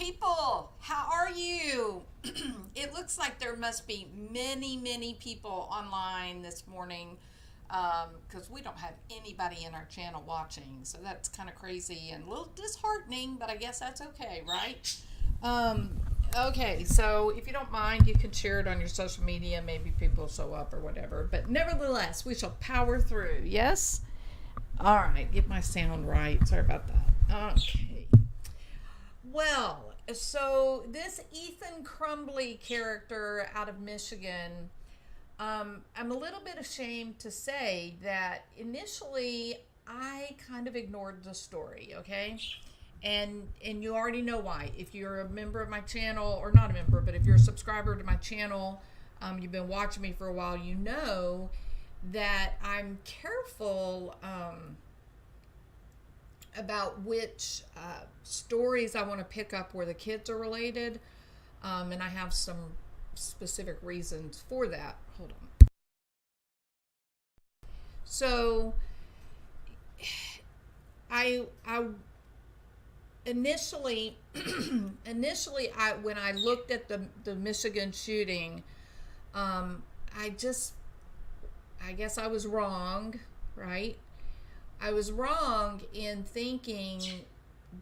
People, how are you? It looks like there must be many, many people online this morning because we don't have anybody in our channel watching. So that's kind of crazy and a little disheartening, but I guess that's okay, right? Um, okay, so if you don't mind, you can share it on your social media. Maybe people will show up or whatever. But nevertheless, we shall power through. Yes? All right, get my sound right. Sorry about that. Okay. Well, so this Ethan Crumbley character out of Michigan, I'm a little bit ashamed to say that initially I kind of ignored the story, okay? And you already know why. If you're a member of my channel, or not a member, but if you're a subscriber to my channel, you've been watching me for a while, you know that I'm careful about which stories I want to pick up where the kids are related, and I have some specific reasons for that. Hold on. So, I initially, I when I looked at the Michigan shooting, I guess I was wrong, right? I was wrong in thinking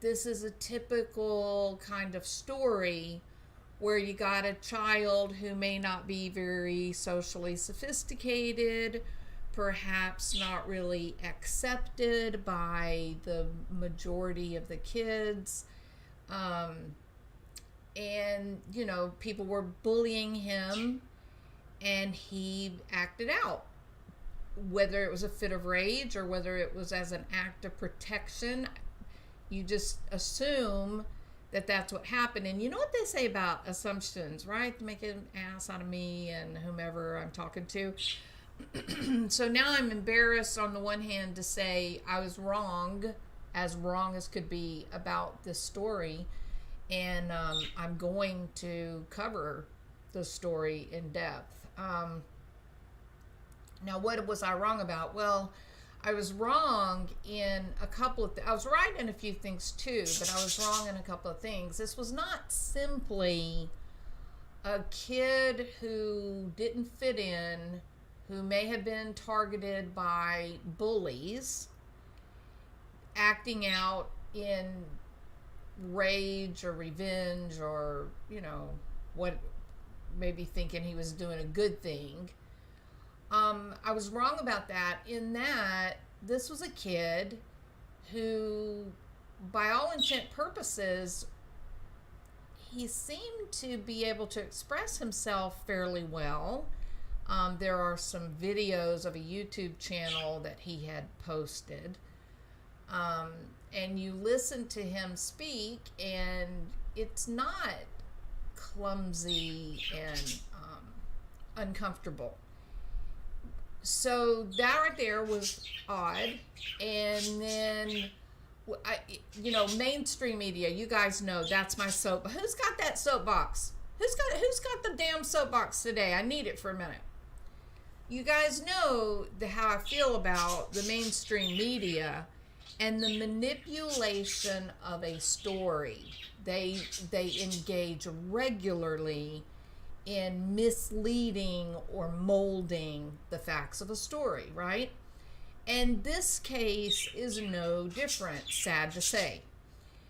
this is a typical kind of story where you got a child who may not be very socially sophisticated, perhaps not really accepted by the majority of the kids. And, you know, people were bullying him and he acted out. Whether it was a fit of rage or whether it was as an act of protection, you just assume that that's what happened. And you know what they say about assumptions, right? To make an ass out of me and whomever I'm talking to. So now I'm embarrassed on the one hand to say I was wrong as could be about this story. And I'm going to cover the story in depth. Now, what was I wrong about? Well, I was wrong in a couple of I was right in a few things too, but I was wrong in a couple of things. This was not simply a kid who didn't fit in, who may have been targeted by bullies, acting out in rage or revenge or, you know, what, maybe thinking he was doing a good thing. I was wrong about that in that this was a kid who, by all intent purposes, he seemed to be able to express himself fairly well. There are some videos of a YouTube channel that he had posted. And you listen to him speak, and it's not clumsy and uncomfortable. So that right there was odd. And then, mainstream media, you guys know that's my soap. Who's got that soapbox? Who's got the damn soapbox today? I need it for a minute. You guys know how I feel about the mainstream media and the manipulation of a story. They engage regularly in misleading or molding the facts of a story, right? And this case is no different, sad to say.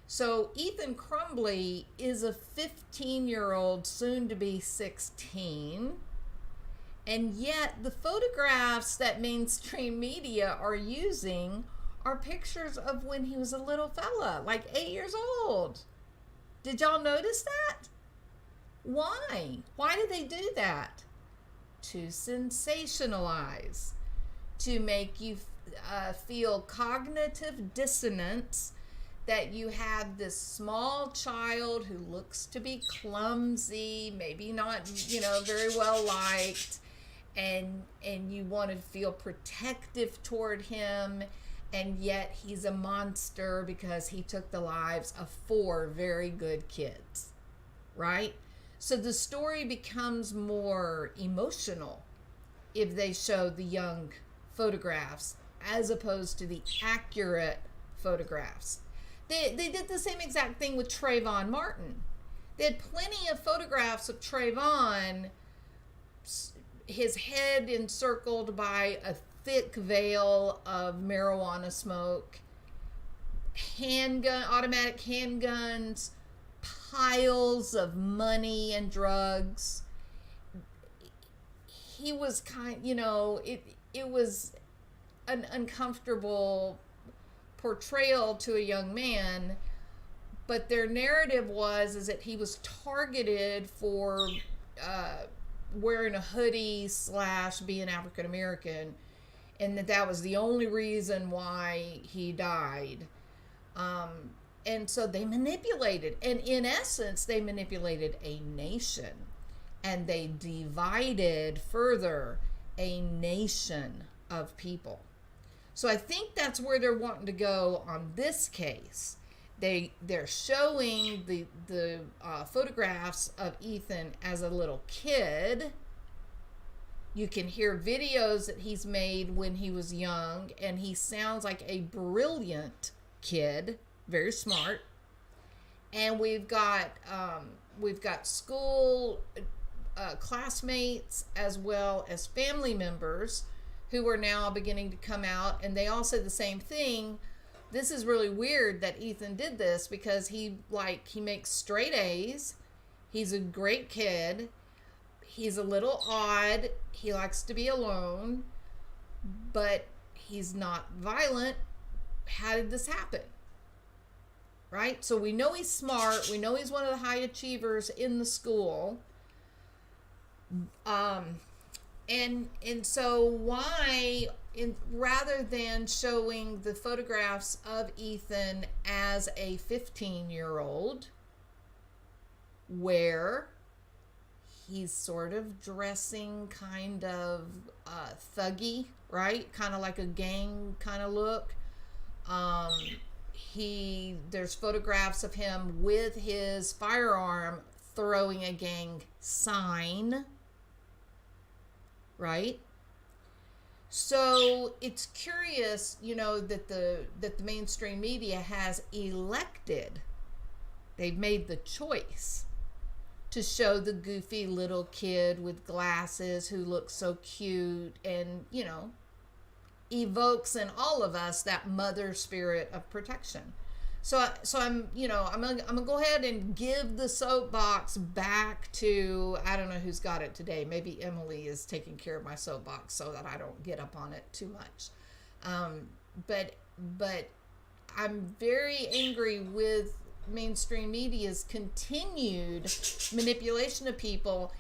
So Ethan Crumbley is a 15-year-old, soon to be 16, and yet the photographs that mainstream media are using are pictures of when he was a little fella, like 8 years old. Did y'all notice that? Why? Why do they do that? To sensationalize, to make you feel cognitive dissonance, that you have this small child who looks to be clumsy, maybe not, very well liked, and you want to feel protective toward him, and yet he's a monster because he took the lives of 4 very good kids, right? So the story becomes more emotional if they show the young photographs as opposed to the accurate photographs. They did the same exact thing with Trayvon Martin. They had plenty of photographs of Trayvon, his head encircled by a thick veil of marijuana smoke, automatic handguns, piles of money and drugs. He was it was an uncomfortable portrayal to a young man, but their narrative is that he was targeted for wearing a hoodie / being African American, and that was the only reason why he died. And so they manipulated, and in essence, they manipulated a nation, and they divided further a nation of people. So I think that's where they're wanting to go on this case. They're showing the photographs of Ethan as a little kid. You can hear videos that he's made when he was young, and he sounds like a brilliant kid, very smart. And we've got school classmates as well as family members who are now beginning to come out, and they all said the same thing. This is really weird that Ethan did this, because he makes straight A's. He's a great kid. He's a little odd. He likes to be alone, but he's not violent. How did this happen? Right? So we know he's smart. We know he's one of the high achievers in the school. And so why, rather than showing the photographs of Ethan as a 15-year-old, where he's sort of dressing kind of thuggy, right? Kind of like a gang kind of look. There's photographs of him with his firearm throwing a gang sign, right? So it's curious, that the mainstream media has elected, they've made the choice to show the goofy little kid with glasses who looks so cute and, evokes in all of us that mother spirit of protection. So I'm gonna go ahead and give the soapbox back to, I don't know who's got it today. Maybe Emily is taking care of my soapbox so that I don't get up on it too much. But I'm very angry with mainstream media's continued manipulation of people.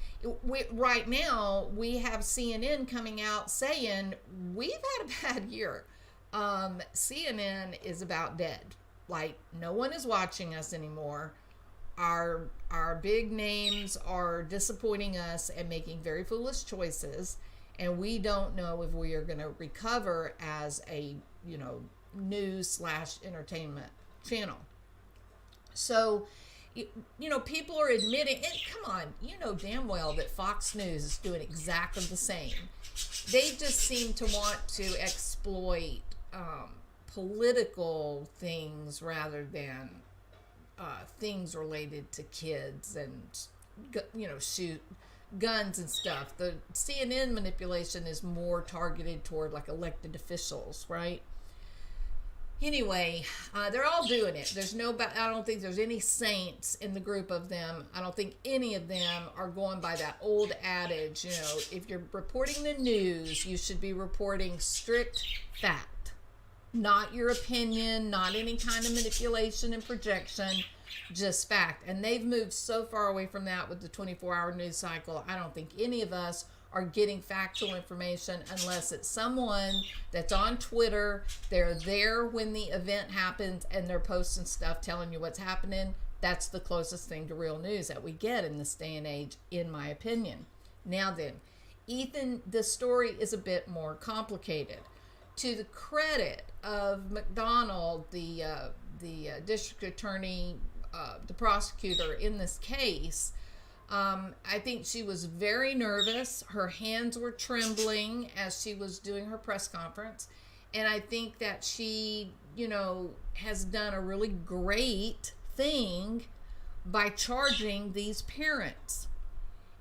Right now, we have CNN coming out saying we've had a bad year. CNN is about dead. Like, no one is watching us anymore. Our big names are disappointing us and making very foolish choices, and we don't know if we are going to recover as a news / entertainment channel. So, people are admitting, and come on, damn well that Fox News is doing exactly the same. They just seem to want to exploit political things rather than things related to kids and, shoot guns and stuff. The CNN manipulation is more targeted toward like elected officials, right? Anyway, they're all doing it. I don't think there's any saints in the group of them. I don't think any of them are going by that old adage, if you're reporting the news, you should be reporting strict fact, not your opinion, not any kind of manipulation and projection, just fact. And they've moved so far away from that with the 24-hour news cycle. I don't think any of us are getting factual information unless it's someone that's on Twitter. They're there when the event happens and they're posting stuff telling you what's happening. That's the closest thing to real news that we get in this day and age, in my opinion. Now then, Ethan, the story is a bit more complicated. To the credit of McDonald, the district attorney, the prosecutor in this case, I think she was very nervous. Her hands were trembling as she was doing her press conference. And I think that she, has done a really great thing by charging these parents.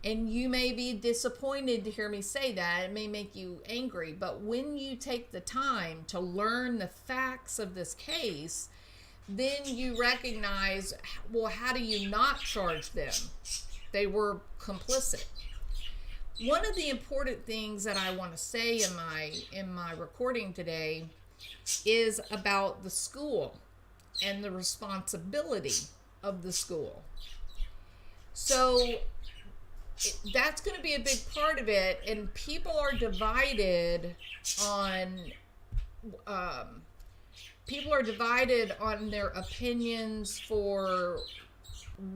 And you may be disappointed to hear me say that. It may make you angry. But when you take the time to learn the facts of this case, then you recognize, well, how do you not charge them? They were complicit. One of the important things that I want to say in my recording today is about the school and the responsibility of the school. So that's going to be a big part of it, and people are divided on their opinions for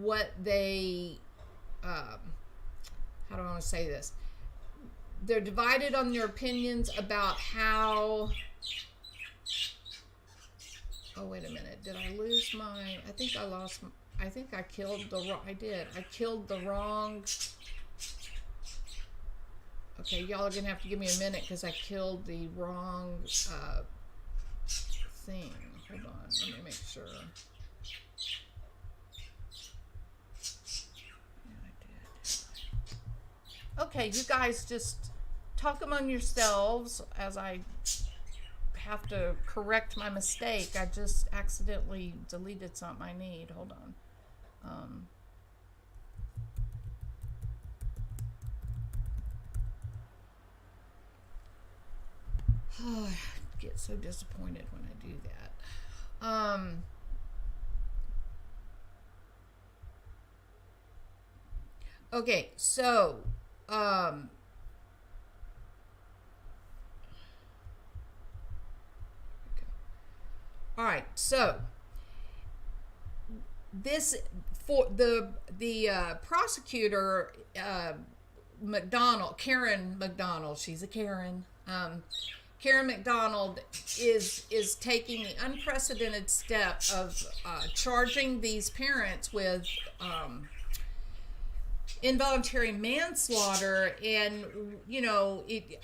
what they how do I want to say this? They're divided on their opinions about how... Oh, wait a minute. Did I lose my... I think I killed the wrong... I did. I killed the wrong... Okay, y'all are going to have to give me a minute because I killed the wrong thing. Hold on. Let me make sure. Okay, you guys just talk among yourselves as I have to correct my mistake. I just accidentally deleted something I need. Hold on. I get so disappointed when I do that. Okay, so all right, so this for the prosecutor Karen McDonald, she's a Karen. Karen McDonald is taking the unprecedented step of charging these parents with involuntary manslaughter, and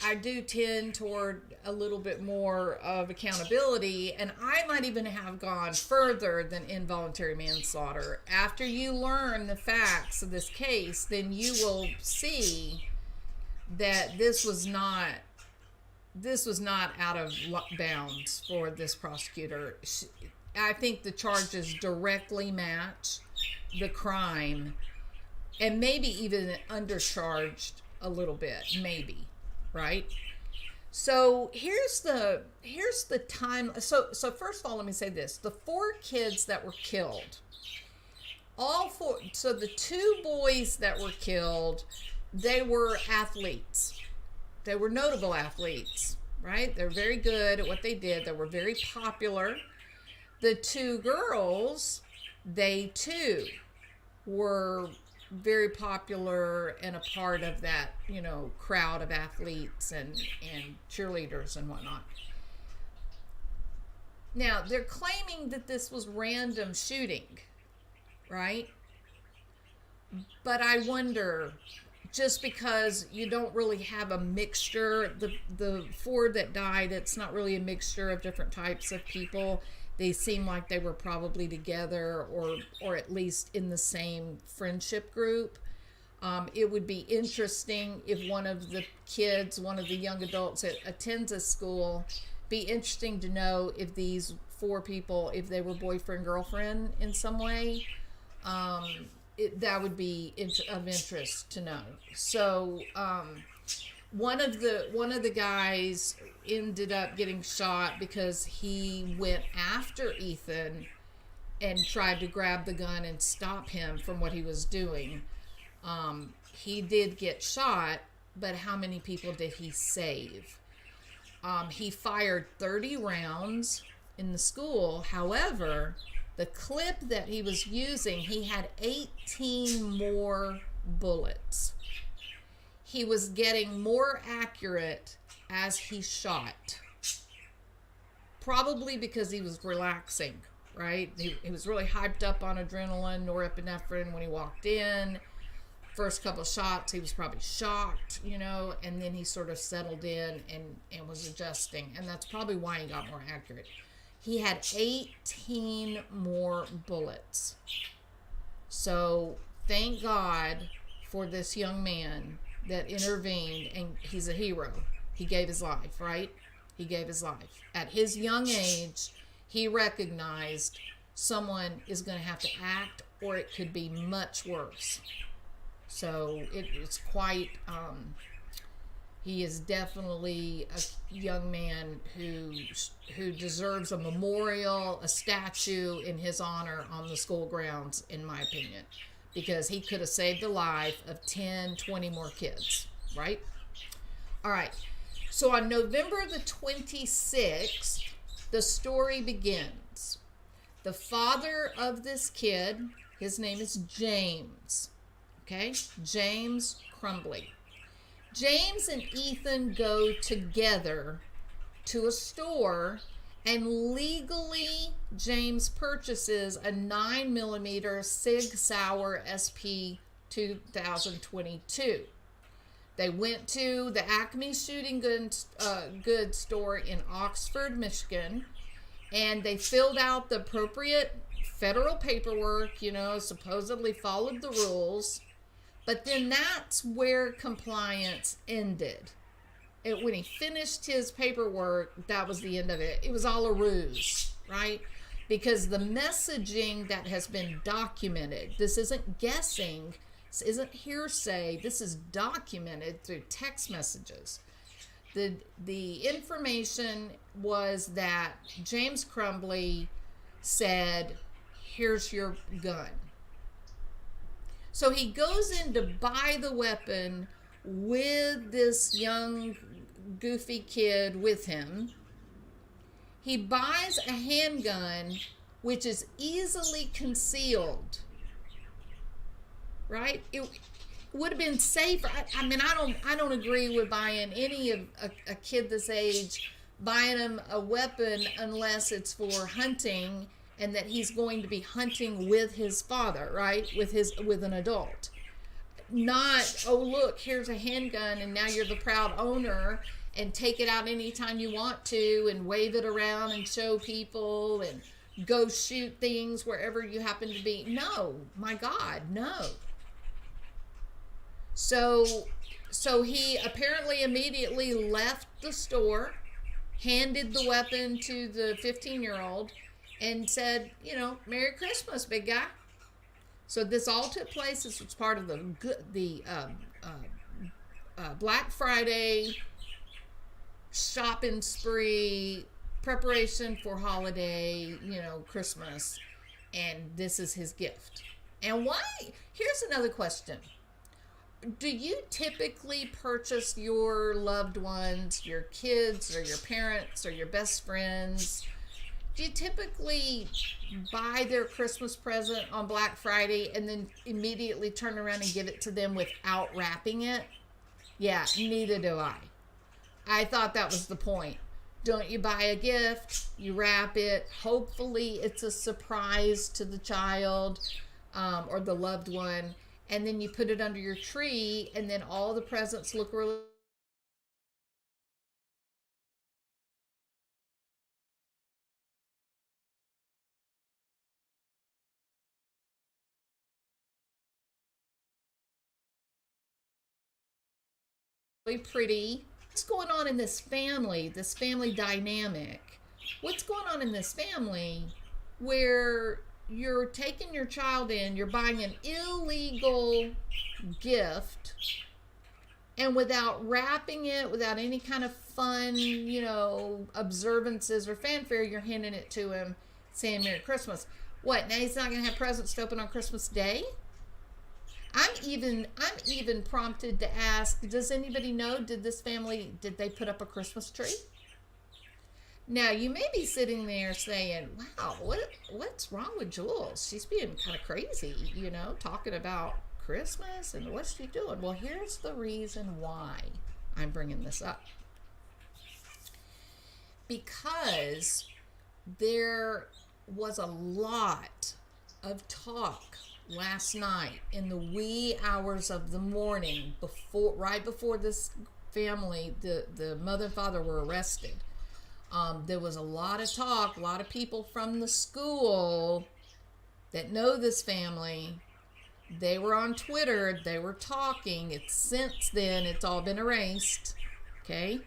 I do tend toward a little bit more of accountability, and I might even have gone further than involuntary manslaughter. After you learn the facts of this case, then you will see that this was not out of bounds for this prosecutor. I think the charges directly match the crime, and maybe even undercharged a little bit, maybe, right? So here's the time. So first of all, let me say this: the 4 kids that were killed, all 4. So the 2 boys that were killed, they were athletes. They were notable athletes, right? They're very good at what they did. They were very popular. The 2 girls, they too were very popular and a part of that, crowd of athletes and cheerleaders and whatnot. Now, they're claiming that this was random shooting, right? But I wonder, just because you don't really have a mixture, the 4 that died, it's not really a mixture of different types of people. They seem like they were probably together or at least in the same friendship group. It would be interesting if one of the kids, one of the young adults that attends a school, be interesting to know if these 4 people, if they were boyfriend, girlfriend in some way. That would be of interest to know. So one of the guys ended up getting shot because he went after Ethan and tried to grab the gun and stop him from what he was doing. He did get shot, but how many people did he save? He fired 30 rounds in the school. However, the clip that he was using, he had 18 more bullets. He was getting more accurate as he shot. Probably because he was relaxing, right? He was really hyped up on adrenaline, norepinephrine when he walked in. first couple of shots, he was probably shocked, and then he sort of settled in and was adjusting. And that's probably why he got more accurate. He had 18 more bullets. So thank God for this young man that intervened, and he's a hero. He gave his life, right? He gave his life. At his young age, he recognized someone is going to have to act, or it could be much worse. So it's quite, he is definitely a young man who deserves a memorial, a statue in his honor on the school grounds, in my opinion, because he could have saved the life of 10, 20 more kids, right? All right. So on November the 26th, the story begins. The father of this kid, his name is James. Okay? James Crumbley. James and Ethan go together to a store, and legally James purchases a 9mm Sig Sauer SP 2022. They went to the Acme Shooting Goods store in Oxford, Michigan, and they filled out the appropriate federal paperwork, supposedly followed the rules. But then that's where compliance ended. When he finished his paperwork, that was the end of it. It was all a ruse, right? Because the messaging that has been documented, this isn't guessing, this isn't hearsay, this is documented through text messages. The information was that James Crumbley said, "Here's your gun." So he goes in to buy the weapon with this young, goofy kid with him. He buys a handgun, which is easily concealed, right? It would have been safer. I don't agree with buying any of a kid this age, buying him a weapon unless it's for hunting, and that he's going to be hunting with his father, right? With an adult. Not, oh, look, here's a handgun, and now you're the proud owner, and take it out anytime you want to, and wave it around and show people, and go shoot things wherever you happen to be. No, my God, no. So he apparently immediately left the store, handed the weapon to the 15-year-old, and said, "Merry Christmas, big guy." So this all took place. This was part of the Black Friday shopping spree, preparation for holiday, Christmas, and this is his gift. And why? Here's another question. Do you typically purchase your loved ones, your kids, or your parents, or your best friends? Do you typically buy their Christmas present on Black Friday and then immediately turn around and give it to them without wrapping it? Yeah, neither do I. I thought that was the point. Don't you buy a gift, you wrap it. Hopefully it's a surprise to the child or the loved one. And then you put it under your tree, and then all the presents look really pretty. What's going on in this family dynamic? What's going on in this family where you're taking your child in, you're buying an illegal gift, and without wrapping it, without any kind of fun, observances or fanfare, you're handing it to him saying Merry Christmas. What, now he's not going to have presents to open on Christmas Day? I'm even prompted to ask, does anybody know, did they put up a Christmas tree? Now, you may be sitting there saying, wow, what's wrong with Jules? She's being kind of crazy, talking about Christmas, and what's she doing? Well, here's the reason why I'm bringing this up. Because there was a lot of talk last night in the wee hours of the morning, right before this family, the mother and father were arrested. There was a lot of talk, a lot of people from the school that know this family. They were on Twitter, they were talking. Since then, it's all been erased, okay?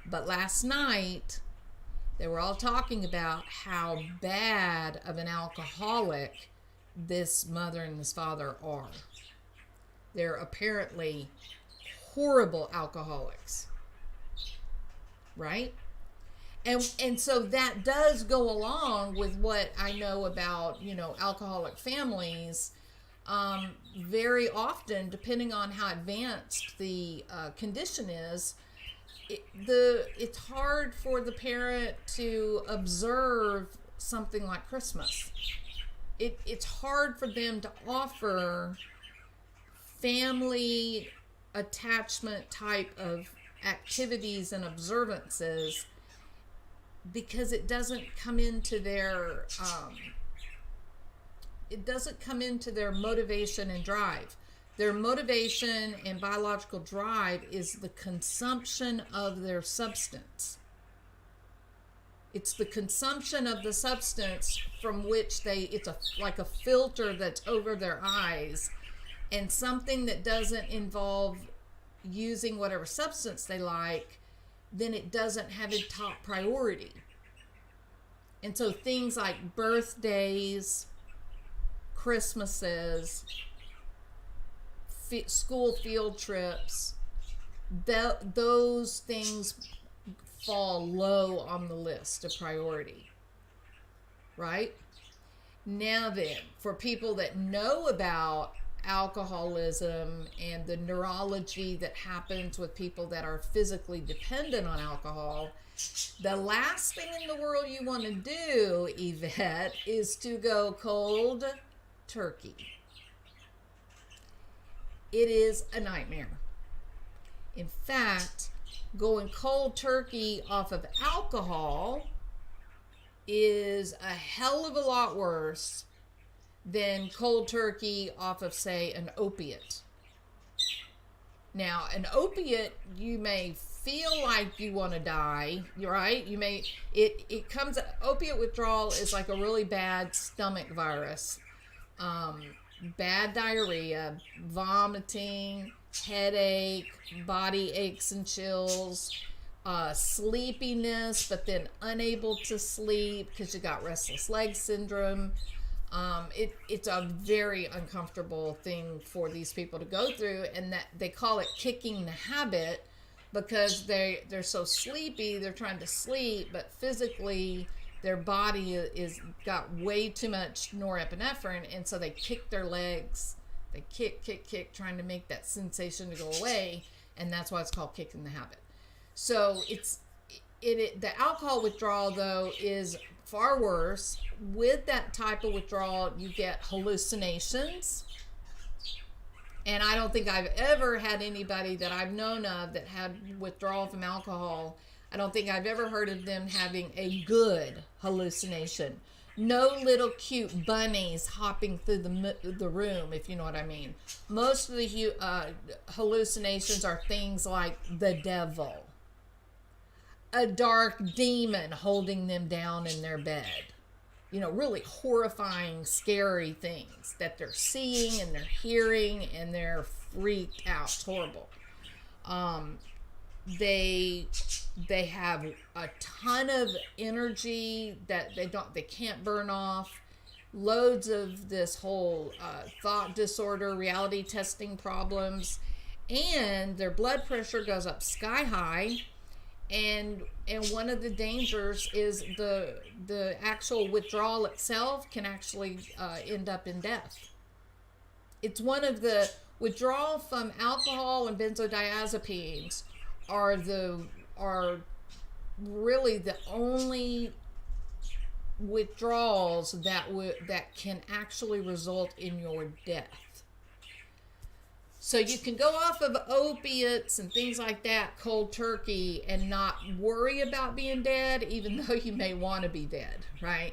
But last night, they were all talking about how bad of an alcoholic this mother and this father are. They're apparently horrible alcoholics, right? And so that does go along with what I know about, alcoholic families. Very often, depending on how advanced the condition is, it's hard for the parent to observe something like Christmas. It's hard for them to offer family attachment type of activities and observances because it doesn't come into their motivation and drive. Their motivation and biological drive is the consumption of their substance. It's the consumption of the substance from which it's like a filter that's over their eyes, and something that doesn't involve using whatever substance they like, then it doesn't have a top priority. And so things like birthdays, Christmases, school field trips, those things fall low on the list of priority, right? Now then, for people that know about alcoholism and the neurology that happens with people that are physically dependent on alcohol, the last thing in the world you want to do, Yvette, is to go cold turkey. It is a nightmare. In fact, going cold turkey off of alcohol is a hell of a lot worse than cold turkey off of, say, an opiate. Now, an opiate, you may feel like you want to die, right? Opiate withdrawal is like a really bad stomach virus. Bad diarrhea, vomiting, headache, body aches and chills, sleepiness, but then unable to sleep because you got restless leg syndrome. It's a very uncomfortable thing for these people to go through, and that they call it kicking the habit because they're so sleepy, they're trying to sleep, but physically their body is got way too much norepinephrine, and so they kick their legs. They kick, trying to make that sensation to go away, and that's why it's called kicking the habit. So the alcohol withdrawal, though, is far worse. With that type of withdrawal, you get hallucinations. And I don't think I've ever had anybody that I've known of that had withdrawal from alcohol. I don't think I've ever heard of them having a good hallucination. No little cute bunnies hopping through the room, if you know what I mean. Most of the hallucinations are things like the devil, a dark demon holding them down in their bed. Really horrifying, scary things that they're seeing and they're hearing, and they're freaked out. It's horrible. They have a ton of energy that they can't burn off. Loads of this whole thought disorder, reality testing problems, and their blood pressure goes up sky high. And one of the dangers is the actual withdrawal itself can actually end up in death. It's one of the withdrawal from alcohol and benzodiazepines are really the only withdrawals that can actually result in your death. So you can go off of opiates and things like that cold turkey and not worry about being dead, even though you may want to be dead, right?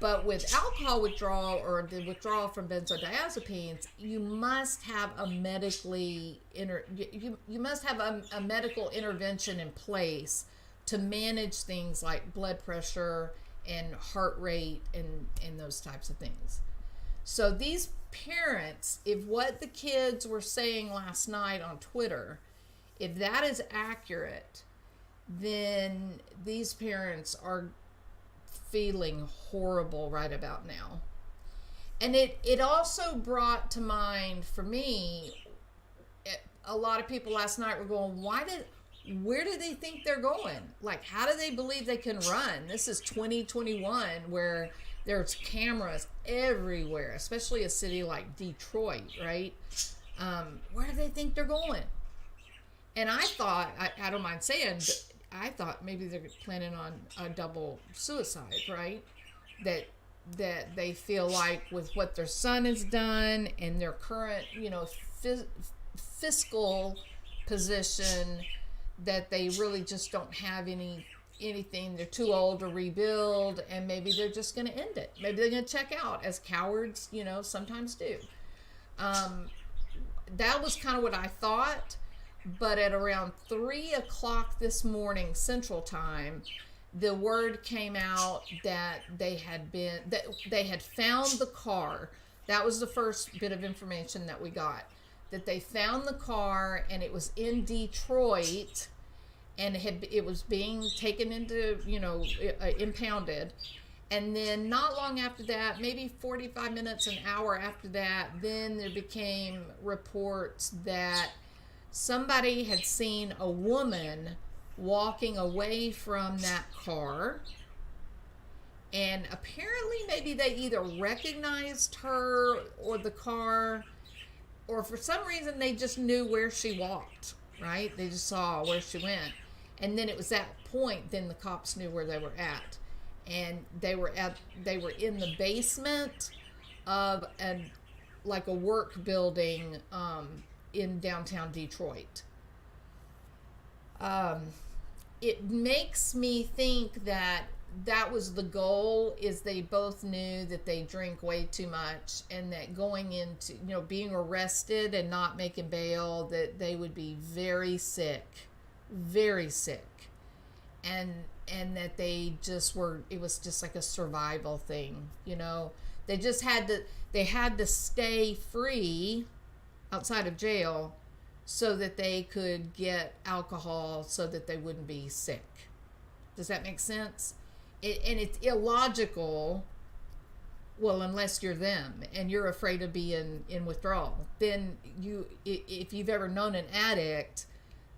But with alcohol withdrawal or the withdrawal from benzodiazepines, you must have a you must have a medical intervention in place to manage things like blood pressure and heart rate and those types of things. So these parents, if what the kids were saying last night on Twitter, if that is accurate, then these parents are feeling horrible right about now. And it also brought to mind for me, a lot of people last night were going, where do they think they're going? Like, how do they believe they can run? This is 2021 where there's cameras everywhere, especially a city like Detroit, right? Where do they think they're going? And I thought, I don't mind saying, but I thought maybe they're planning on a double suicide, right? That they feel like with what their son has done and their current, fiscal position, that they really just don't have anything. They're too old to rebuild, and maybe they're just going to end it. Maybe they're going to check out, as cowards, sometimes do. That was kind of what I thought. But at around 3 o'clock this morning Central Time, the word came out that they had found the car. That was the first bit of information that we got. That they found the car, and it was in Detroit, and it was being taken into, impounded. And then not long after that, maybe 45 minutes, an hour after that, then there became reports that somebody had seen a woman walking away from that car, and apparently maybe they either recognized her or the car, or for some reason they just knew where she walked, right? They just saw where she went. And then it was that point, then the cops knew where they were at. And they were in the basement of a work building, in downtown Detroit. It makes me think that was the goal, is they both knew that they drink way too much, and that going into, being arrested and not making bail, that they would be very sick, and that they just were, it was just like a survival thing, they just had to stay free outside of jail so that they could get alcohol so that they wouldn't be sick. Does that make sense? And it's illogical, well, unless you're them and you're afraid of being in withdrawal. Then if you've ever known an addict,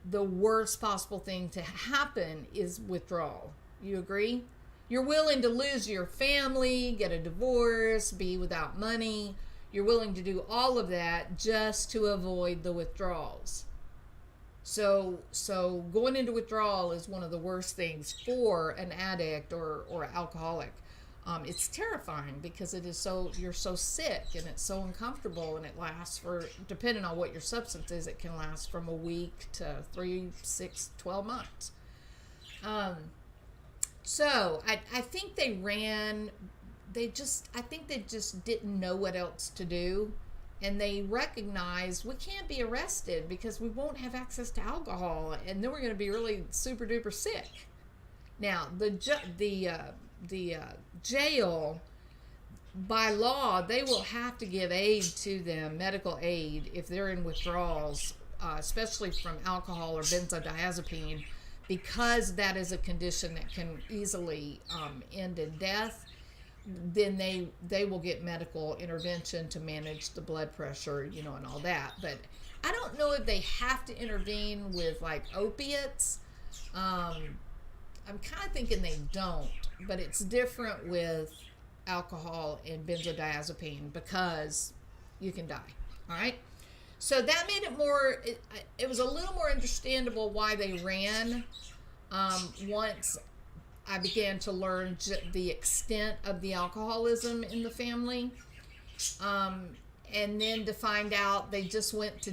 the worst possible thing to happen is withdrawal. You agree? You're willing to lose your family, get a divorce, be without money. You're willing to do all of that just to avoid the withdrawals. So going into withdrawal is one of the worst things for an addict or alcoholic. It's terrifying because you're so sick, and it's so uncomfortable, and it lasts for, depending on what your substance is, it can last from a week to 3, 6, 12 months. So I think they ran. I think they just didn't know what else to do, and they recognized we can't be arrested because we won't have access to alcohol, and then we're going to be really super duper sick. Now the jail, by law, they will have to give aid to them, medical aid, if they're in withdrawals, especially from alcohol or benzodiazepine, because that is a condition that can easily end in death. Then they will get medical intervention to manage the blood pressure, and all that. But I don't know if they have to intervene with like opiates. I'm kind of thinking they don't, but it's different with alcohol and benzodiazepine because you can die. All right. So that made it it was a little more understandable why they ran once I began to learn the extent of the alcoholism in the family, and then to find out they just went to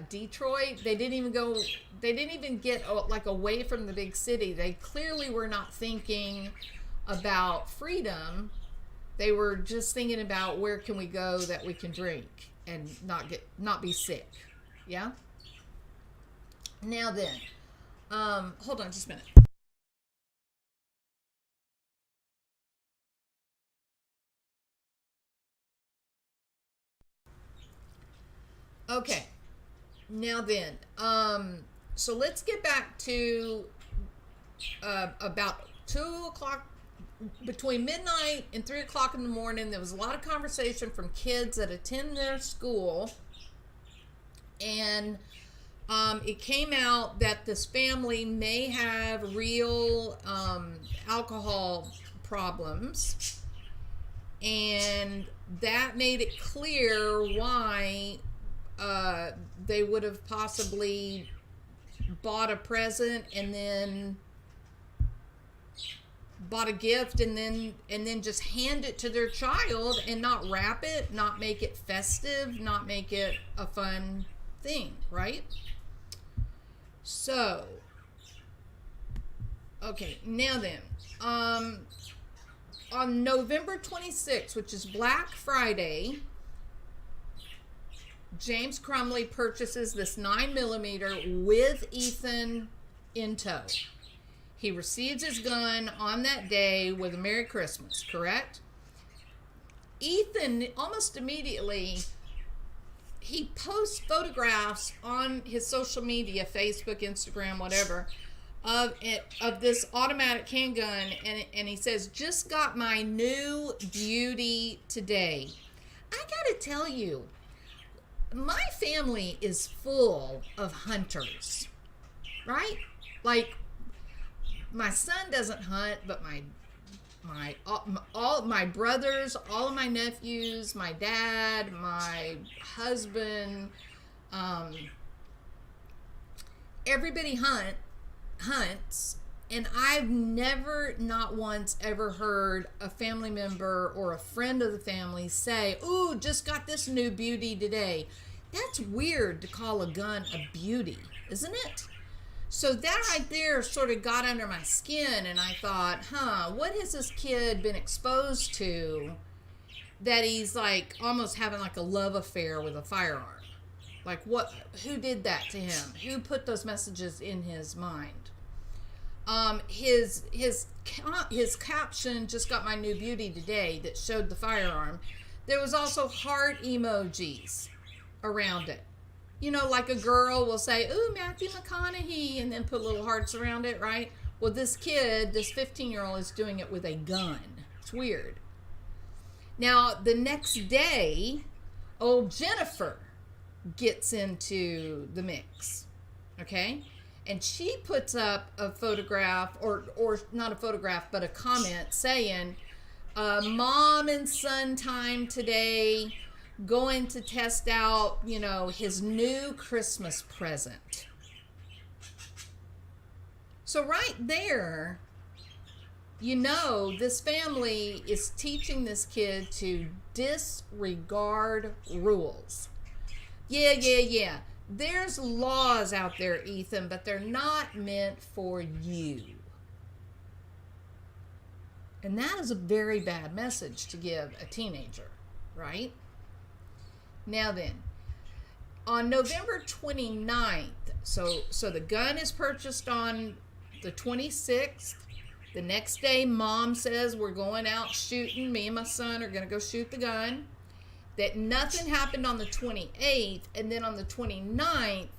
Detroit. They didn't even get like away from the big city. They clearly were not thinking about freedom. They were just thinking about where can we go that we can drink and not be sick. Yeah. Now then, hold on just a minute. Okay. Now then, so let's get back to about 2 o'clock, between midnight and 3 o'clock in the morning. There was a lot of conversation from kids that attend their school, and it came out that this family may have real alcohol problems, and that made it clear why they would have possibly bought a present and then bought a gift and then just hand it to their child and not wrap it, not make it festive, not make it a fun thing, right? So, okay, now then, on November 26th, which is Black Friday, James Crumbley purchases this 9mm with Ethan in tow. He receives his gun on that day with a Merry Christmas, correct? Ethan, almost immediately, he posts photographs on his social media, Facebook, Instagram, whatever, of this automatic handgun, and he says, just got my new beauty today. I gotta tell you, my family is full of hunters, right? Like, my son doesn't hunt, but all my brothers, all of my nephews, my dad, my husband, everybody hunts, and I've never, not once, ever heard a family member or a friend of the family say, "Ooh, just got this new beauty today." That's weird to call a gun a beauty, isn't it? So that right there sort of got under my skin, and I thought, what has this kid been exposed to that he's like almost having like a love affair with a firearm? Like, who did that to him? Who put those messages in his mind? His caption, just got my new beauty today, that showed the firearm. There was also heart emojis around it. You know, like a girl will say, "Ooh, Matthew McConaughey," and then put little hearts around it, right? Well, this kid, this 15-year-old, is doing it with a gun. It's weird. Now, the next day, old Jennifer gets into the mix, okay? And she puts up a photograph, or not a photograph, but a comment saying, "Mom and son time today, going to test out, his new Christmas present." So right there, this family is teaching this kid to disregard rules. Yeah. There's laws out there, Ethan, but they're not meant for you. And that is a very bad message to give a teenager, right? Now then, on November 29th, so the gun is purchased on the 26th. The next day, Mom says, we're going out shooting. Me and my son are going to go shoot the gun. That nothing happened on the 28th, and then on the 29th,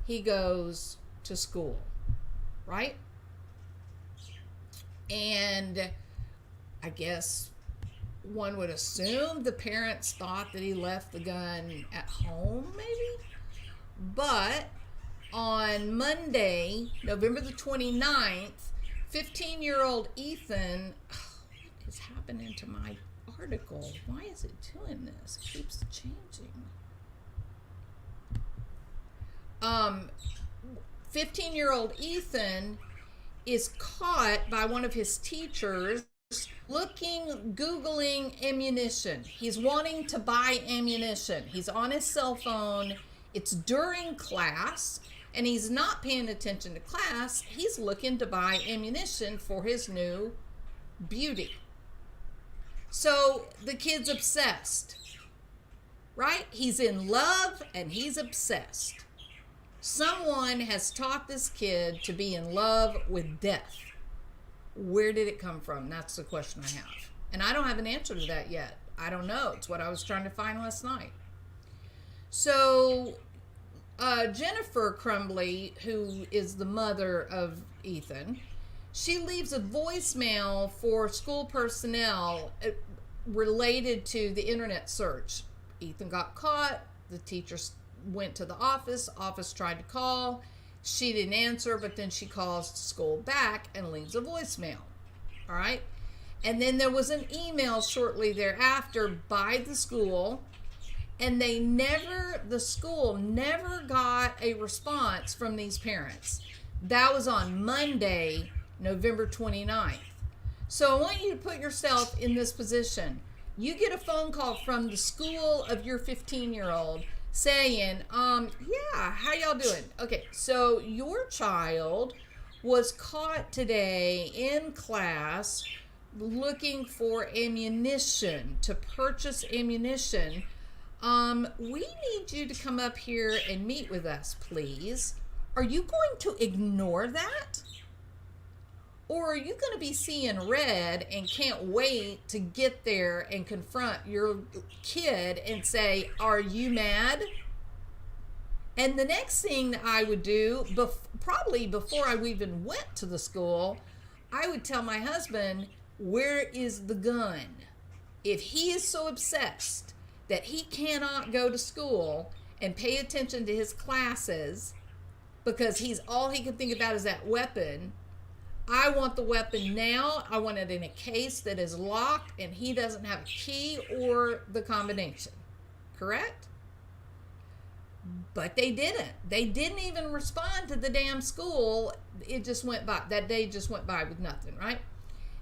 he goes to school, right? And I guess one would assume the parents thought that he left the gun at home, maybe. But on Monday, November the 29th, 15-year-old Ethan, what is happening to my article? Why is it doing this? It keeps changing. 15-year-old Ethan is caught by one of his teachers Googling ammunition. He's wanting to buy ammunition. He's on his cell phone. It's during class, and he's not paying attention to class. He's looking to buy ammunition for his new beauty. So the kid's obsessed, right? He's in love and he's obsessed. Someone has taught this kid to be in love with death. Where did it come from? That's the question I have. And I don't have an answer to that yet. I don't know. It's what I was trying to find last night. So Jennifer Crumbley, who is the mother of Ethan, she leaves a voicemail for school personnel related to the internet search. Ethan got caught. The teacher went to the office. Office tried to call. She didn't answer, but then she calls school back and leaves a voicemail. All right. And then there was an email shortly thereafter by the school, and the school never got a response from these parents. That was on Monday, November 29th. So I want you to put yourself in this position. You get a phone call from the school of your 15-year-old saying, yeah, how y'all doing? Okay, so your child was caught today in class looking for ammunition, to purchase ammunition. We need you to come up here and meet with us, please. Are you going to ignore that? Or are you going to be seeing red and can't wait to get there and confront your kid and say, are you mad? And the next thing that I would do, probably before I even went to the school, I would tell my husband, where is the gun? If he is so obsessed that he cannot go to school and pay attention to his classes because all he can think about is that weapon, I want the weapon now. I want it in a case that is locked and he doesn't have a key or the combination. Correct? But they didn't. They didn't even respond to the damn school. It just went by. That day just went by with nothing, right?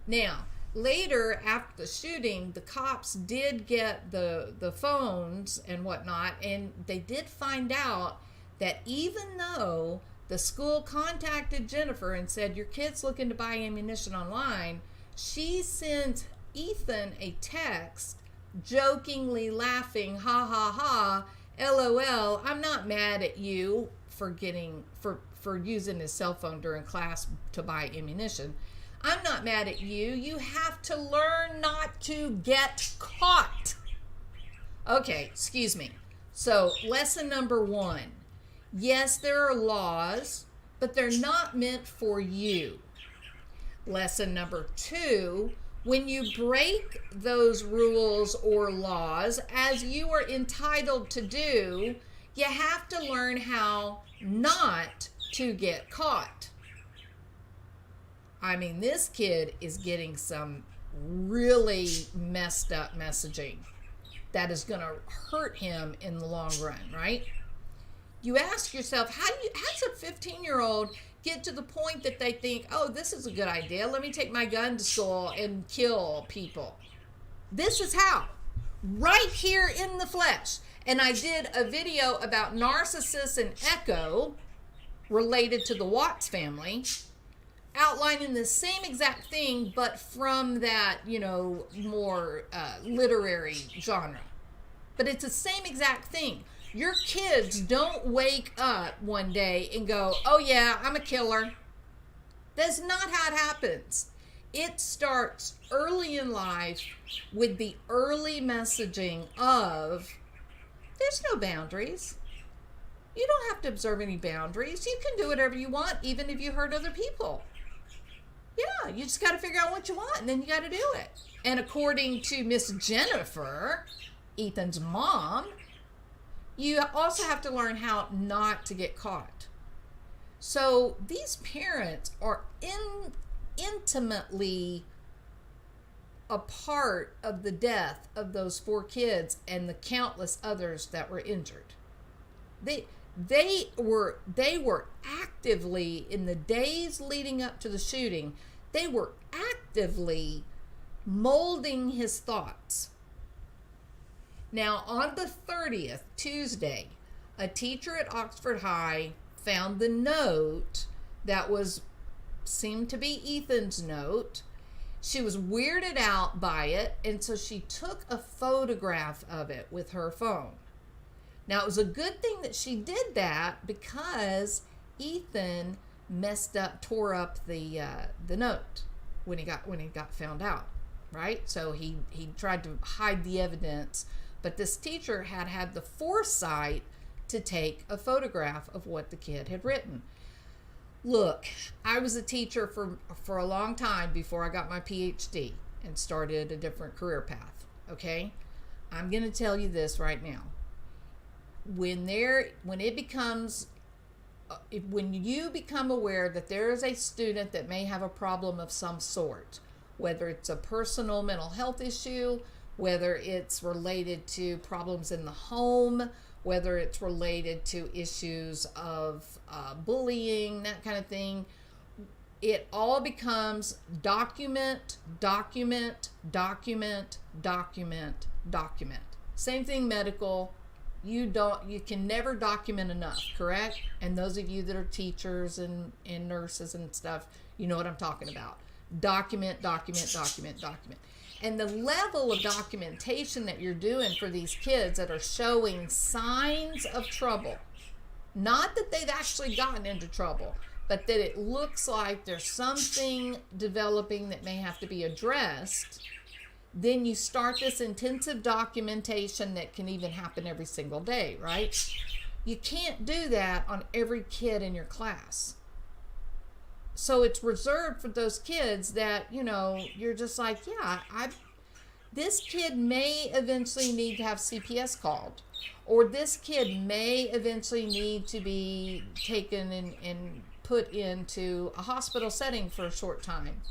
Now, later after the shooting, the cops did get the phones and whatnot, and they did find out that even though the school contacted Jennifer and said, your kid's looking to buy ammunition online, she sent Ethan a text jokingly laughing, ha ha ha, LOL, I'm not mad at you for using his cell phone during class to buy ammunition. I'm not mad at you. You have to learn not to get caught. Okay, excuse me. So, lesson number 1. Yes, there are laws, but they're not meant for you. Lesson number 2, when you break those rules or laws, as you are entitled to do, you have to learn how not to get caught. I mean, this kid is getting some really messed up messaging that is going to hurt him in the long run, right? You ask yourself, how does a 15-year-old get to the point that they think, oh, this is a good idea. Let me take my gun to school and kill people. This is how. Right here in the flesh. And I did a video about Narcissus and Echo related to the Watts family, outlining the same exact thing, but from that, more literary genre. But it's the same exact thing. Your kids don't wake up one day and go, oh yeah, I'm a killer. That's not how it happens. It starts early in life with the early messaging of, there's no boundaries. You don't have to observe any boundaries. You can do whatever you want, even if you hurt other people. Yeah, you just got to figure out what you want, and then you got to do it. And according to Miss Jennifer, Ethan's mom, you also have to learn how not to get caught. So these parents are intimately a part of the death of those 4 kids and the countless others that were injured. They were actively, in the days leading up to the shooting, they were actively molding his thoughts. Now, on the 30th, Tuesday, a teacher at Oxford High found the note that seemed to be Ethan's note, She was weirded out by it, and so she took a photograph of it with her phone. Now, it was a good thing that she did that because Ethan tore up the note when he got found out, right? So he tried to hide the evidence, but this teacher had the foresight to take a photograph of what the kid had written. Look, I was a teacher for a long time before I got my PhD and started a different career path, okay? I'm going to tell you this right now. When you become aware that there is a student that may have a problem of some sort, whether it's a personal mental health issue, whether it's related to problems in the home, whether it's related to issues of bullying, that kind of thing, it all becomes document, document, document, document, document. Same thing medical. You can never document enough, correct? And those of you that are teachers and nurses and stuff, you know what I'm talking about. Document, document, document, document. And the level of documentation that you're doing for these kids that are showing signs of trouble, not that they've actually gotten into trouble, but that it looks like there's something developing that may have to be addressed, then you start this intensive documentation that can even happen every single day, right? You can't do that on every kid in your class. So it's reserved for those kids that, you're just like, yeah, this kid may eventually need to have CPS called, or this kid may eventually need to be taken and put into a hospital setting for a short time.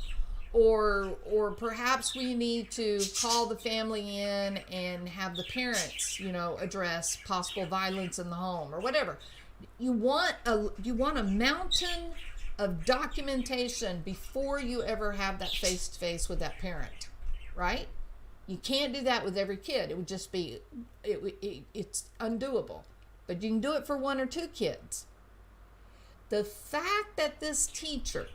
Or perhaps we need to call the family in and have the parents, address possible violence in the home or whatever. You want a mountain of documentation before you ever have that face-to-face with that parent, right? You can't do that with every kid. It would just be, it's undoable. But you can do it for one or two kids. The fact that this teacher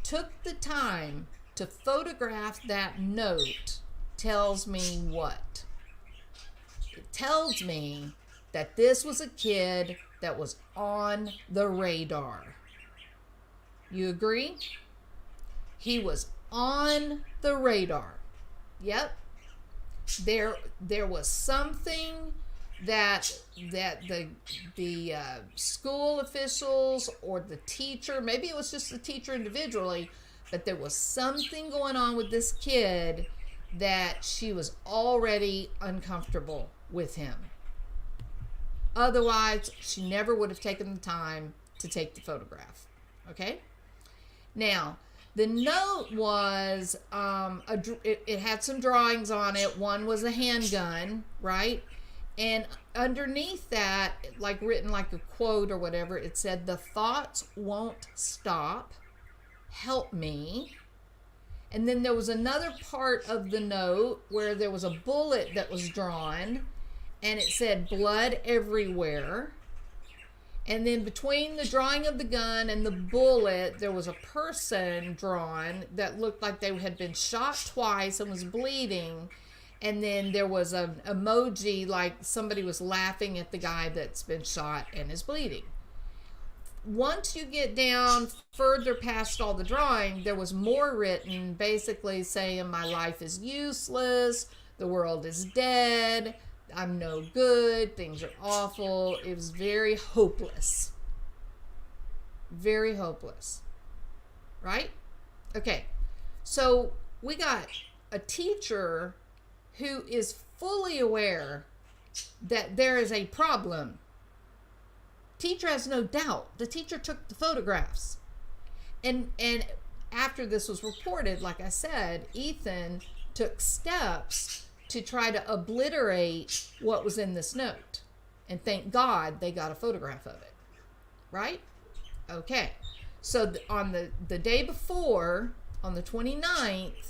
took the time to photograph that note tells me what? It tells me that this was a kid that was on the radar. You agree? He was on the radar. Yep. There was something that the school officials or the teacher, maybe it was just the teacher individually, but there was something going on with this kid that she was already uncomfortable with him. Otherwise, she never would have taken the time to take the photograph. Okay? Now, the note was, it had some drawings on it. One was a handgun, right? And underneath that, like written like a quote or whatever, it said, "The thoughts won't stop. Help me." And then there was another part of the note where there was a bullet that was drawn, and it said, "Blood everywhere." And then between the drawing of the gun and the bullet, there was a person drawn that looked like they had been shot twice and was bleeding. And then there was an emoji like somebody was laughing at the guy that's been shot and is bleeding. Once you get down further past all the drawing, there was more written basically saying, "My life is useless, the world is dead, I'm no good, things are awful." It was very hopeless. Very hopeless. Right? Okay. So we got a teacher who is fully aware that there is a problem. Teacher has no doubt. The teacher took the photographs. And after this was reported, like I said, Ethan took steps to try to obliterate what was in this note. And thank God they got a photograph of it. Right? Okay. So on the day before, on the 29th,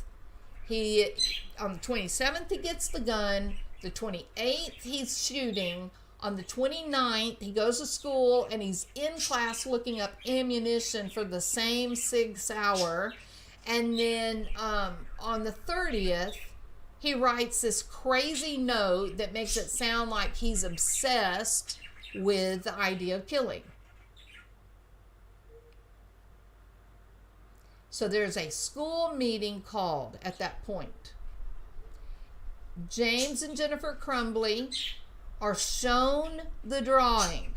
on the 27th, he gets the gun. The 28th, he's shooting. On the 29th, he goes to school and he's in class looking up ammunition for the same Sig Sauer. And then on the 30th, he writes this crazy note that makes it sound like he's obsessed with the idea of killing. So there's a school meeting called at that point. James and Jennifer Crumbley are shown the drawing.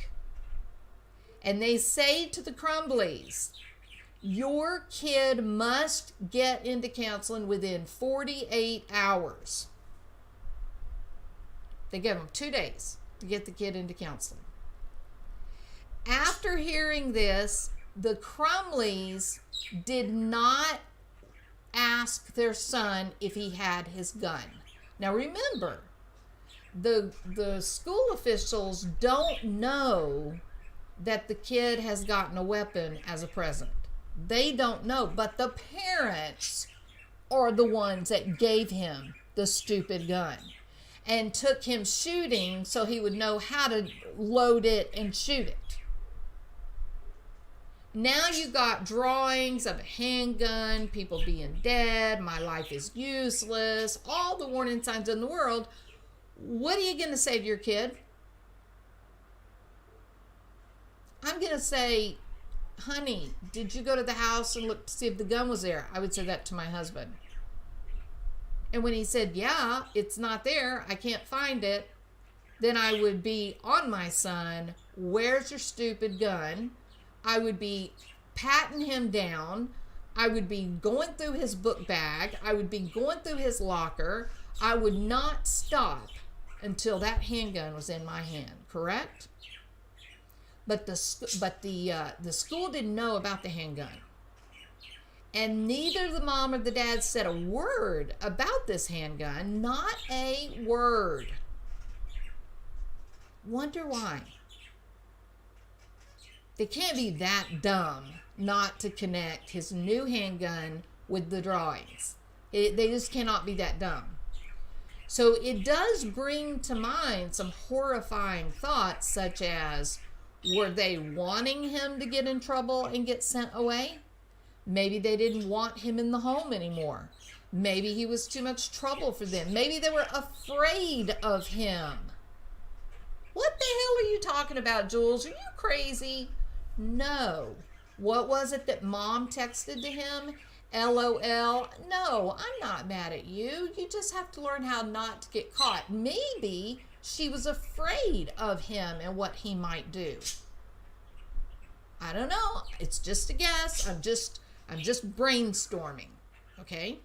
And they say to the Crumbleys, your kid must get into counseling within 48 hours. They give them 2 days to get the kid into counseling. After hearing this, the Crumbleys did not ask their son if he had his gun. Now remember, the school officials don't know that the kid has gotten a weapon as a present. They don't know, but the parents are the ones that gave him the stupid gun and took him shooting so he would know how to load it and shoot it. Now you got drawings of a handgun, people being dead, my life is useless, all the warning signs in the world. What are you going to say to your kid? I'm going to say, honey, did you go to the house and look to see if the gun was there? I would say that to my husband. And when he said, yeah, it's not there, I can't find it, then I would be on my son, where's your stupid gun? I would be patting him down. I would be going through his book bag. I would be going through his locker. I would not stop until that handgun was in my hand, correct? But the school didn't know about the handgun. And neither the mom or the dad said a word about this handgun, not a word. Wonder why? They can't be that dumb not to connect his new handgun with the drawings. They just cannot be that dumb. So it does bring to mind some horrifying thoughts, such as, were they wanting him to get in trouble and get sent away? Maybe they didn't want him in the home anymore. Maybe he was too much trouble for them. Maybe they were afraid of him. What the hell are you talking about, Jules? Are you crazy? No. What was it that mom texted to him? LOL. No, I'm not mad at you. You just have to learn how not to get caught. Maybe she was afraid of him and what he might do. I don't know. It's just a guess. I'm just brainstorming. Okay?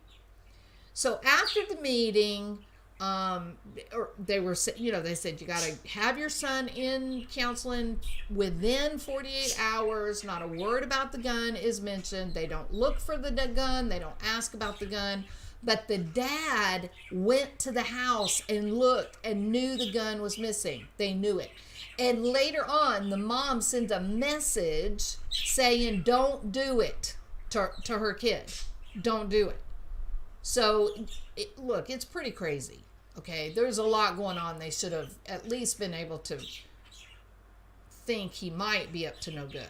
So after the meeting, they said you got to have your son in counseling within 48 hours. Not a word about the gun is mentioned. They don't look for the gun. They don't ask about the gun. But the dad went to the house and looked and knew the gun was missing. They knew it. And later on, the mom sent a message saying, don't do it to her kid. Don't do it. So, look, it's pretty crazy. Okay, there's a lot going on. They should have at least been able to think he might be up to no good.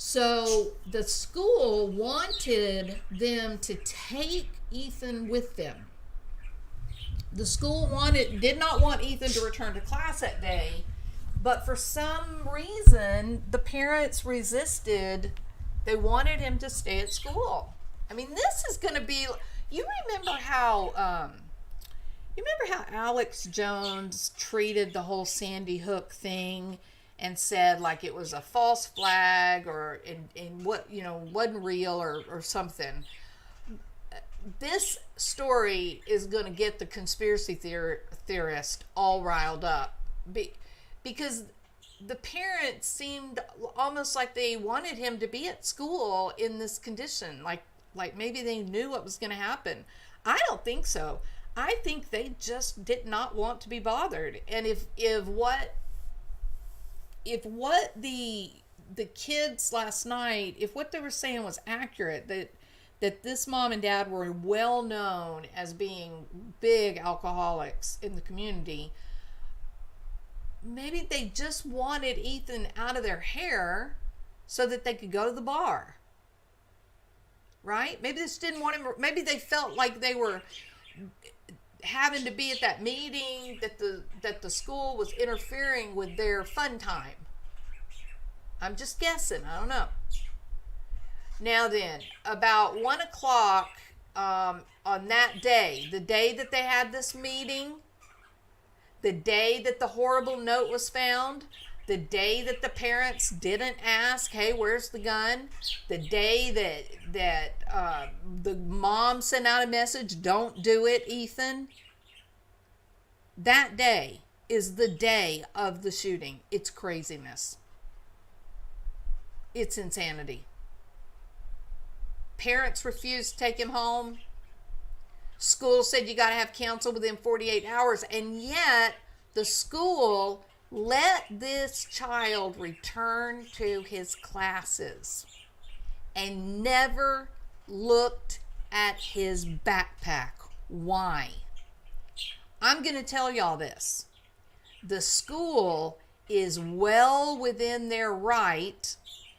So the school wanted them to take Ethan with them. The school did not want Ethan to return to class that day, but for some reason, the parents resisted. They wanted him to stay at school. I mean, this is going to be, you remember how Alex Jones treated the whole Sandy Hook thing and said like it was a false flag or in what, wasn't real or something. This story is going to get the conspiracy theorist all riled up because the parents seemed almost like they wanted him to be at school in this condition, like maybe they knew what was going to happen. I don't think so. I think they just did not want to be bothered. And if what the kids last night, if what they were saying was accurate, that this mom and dad were well known as being big alcoholics in the community, maybe they just wanted Ethan out of their hair so that they could go to the bar. right? Maybe they just didn't want him. Maybe they felt like they were having to be at that meeting, that the school was interfering with their fun time. I'm just guessing. I don't know. Now then, about 1 o'clock on that day, the day that they had this meeting, the day that the horrible note was found, the day that the parents didn't ask, hey, where's the gun? The day that the mom sent out a message, don't do it, Ethan. That day is the day of the shooting. It's craziness. It's insanity. Parents refused to take him home. School said you got to have counsel within 48 hours. And yet the school let this child return to his classes and never looked at his backpack. Why? I'm going to tell y'all this. The school is well within their right,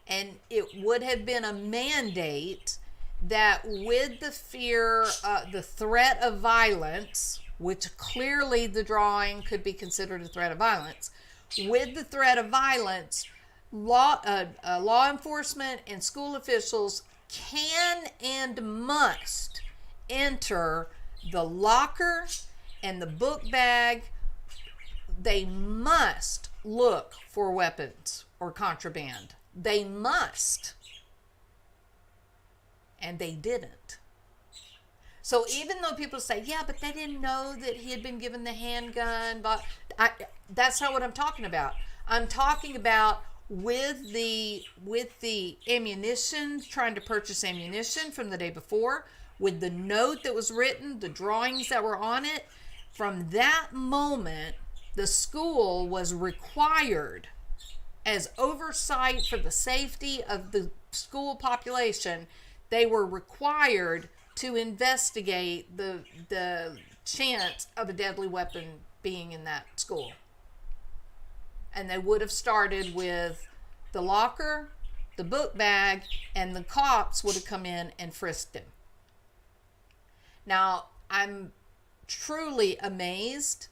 and it would have been a mandate that with the fear, the threat of violence, which clearly the drawing could be considered a threat of violence, with the threat of violence, law enforcement and school officials can and must enter the locker and the book bag. They must look for weapons or contraband. They must. And they didn't. So even though people say, yeah, but they didn't know that he had been given the handgun, but that's not what I'm talking about. I'm talking about with the ammunition, trying to purchase ammunition from the day before, with the note that was written, the drawings that were on it. From that moment, the school was required, as oversight for the safety of the school population, they were required to investigate the chance of a deadly weapon being in that school. And they would have started with the locker, the book bag, and the cops would have come in and frisked him. Now, I'm truly amazed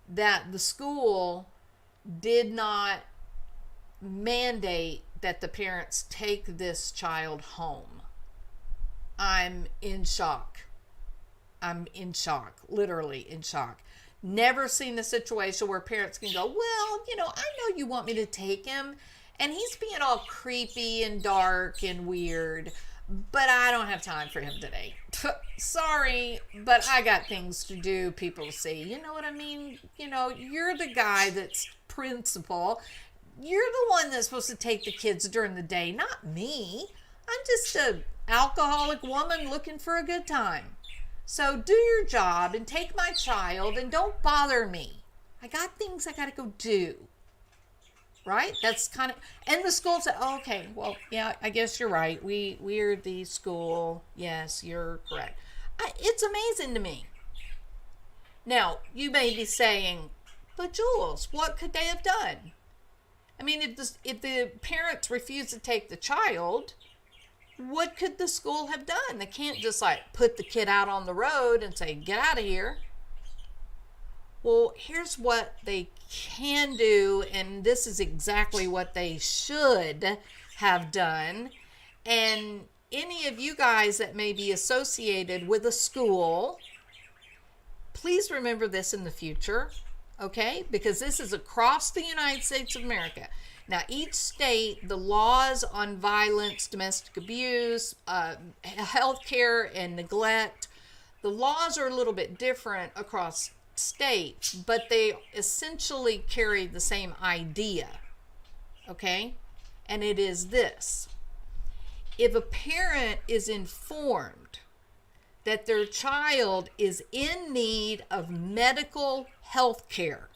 that the school did not mandate that the parents take this child home. I'm in shock. I'm in shock, literally in shock. Never seen a situation where parents can go, well, I know you want me to take him, and he's being all creepy and dark and weird, but I don't have time for him today. Sorry, but I got things to do, people see. You know what I mean? You're the guy that's principal. You're the one that's supposed to take the kids during the day, not me. I'm just a alcoholic woman looking for a good time. So do your job and take my child and don't bother me. I got things I got to go do. Right? That's kind of, and the school said, oh, okay, well, yeah, I guess you're right. We're the school. Yes, you're correct. It's amazing to me. Now, you may be saying, but Jules, what could they have done? I mean, if the parents refuse to take the child, what could the school have done? They can't just put the kid out on the road and say, get out of here. Well, here's what they can do, and this is exactly what they should have done. And any of you guys that may be associated with a school, please remember this in the future, okay? Because this is across the United States of America. Now, each state, the laws on violence, domestic abuse, healthcare, and neglect, the laws are a little bit different across states, but they essentially carry the same idea, okay? And it is this. If a parent is informed that their child is in need of medical health care,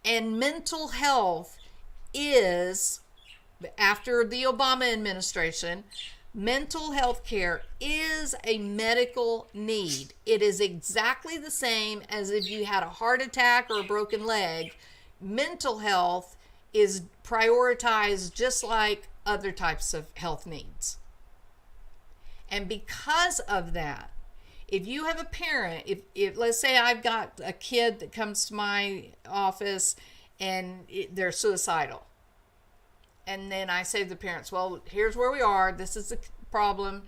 and mental health is, after the Obama administration, mental health care is a medical need. It is exactly the same as if you had a heart attack or a broken leg. Mental health is prioritized just like other types of health needs. And because of that, if you have a parent, if let's say I've got a kid that comes to my office and they're suicidal, and then I say to the parents, well, here's where we are. This is the problem.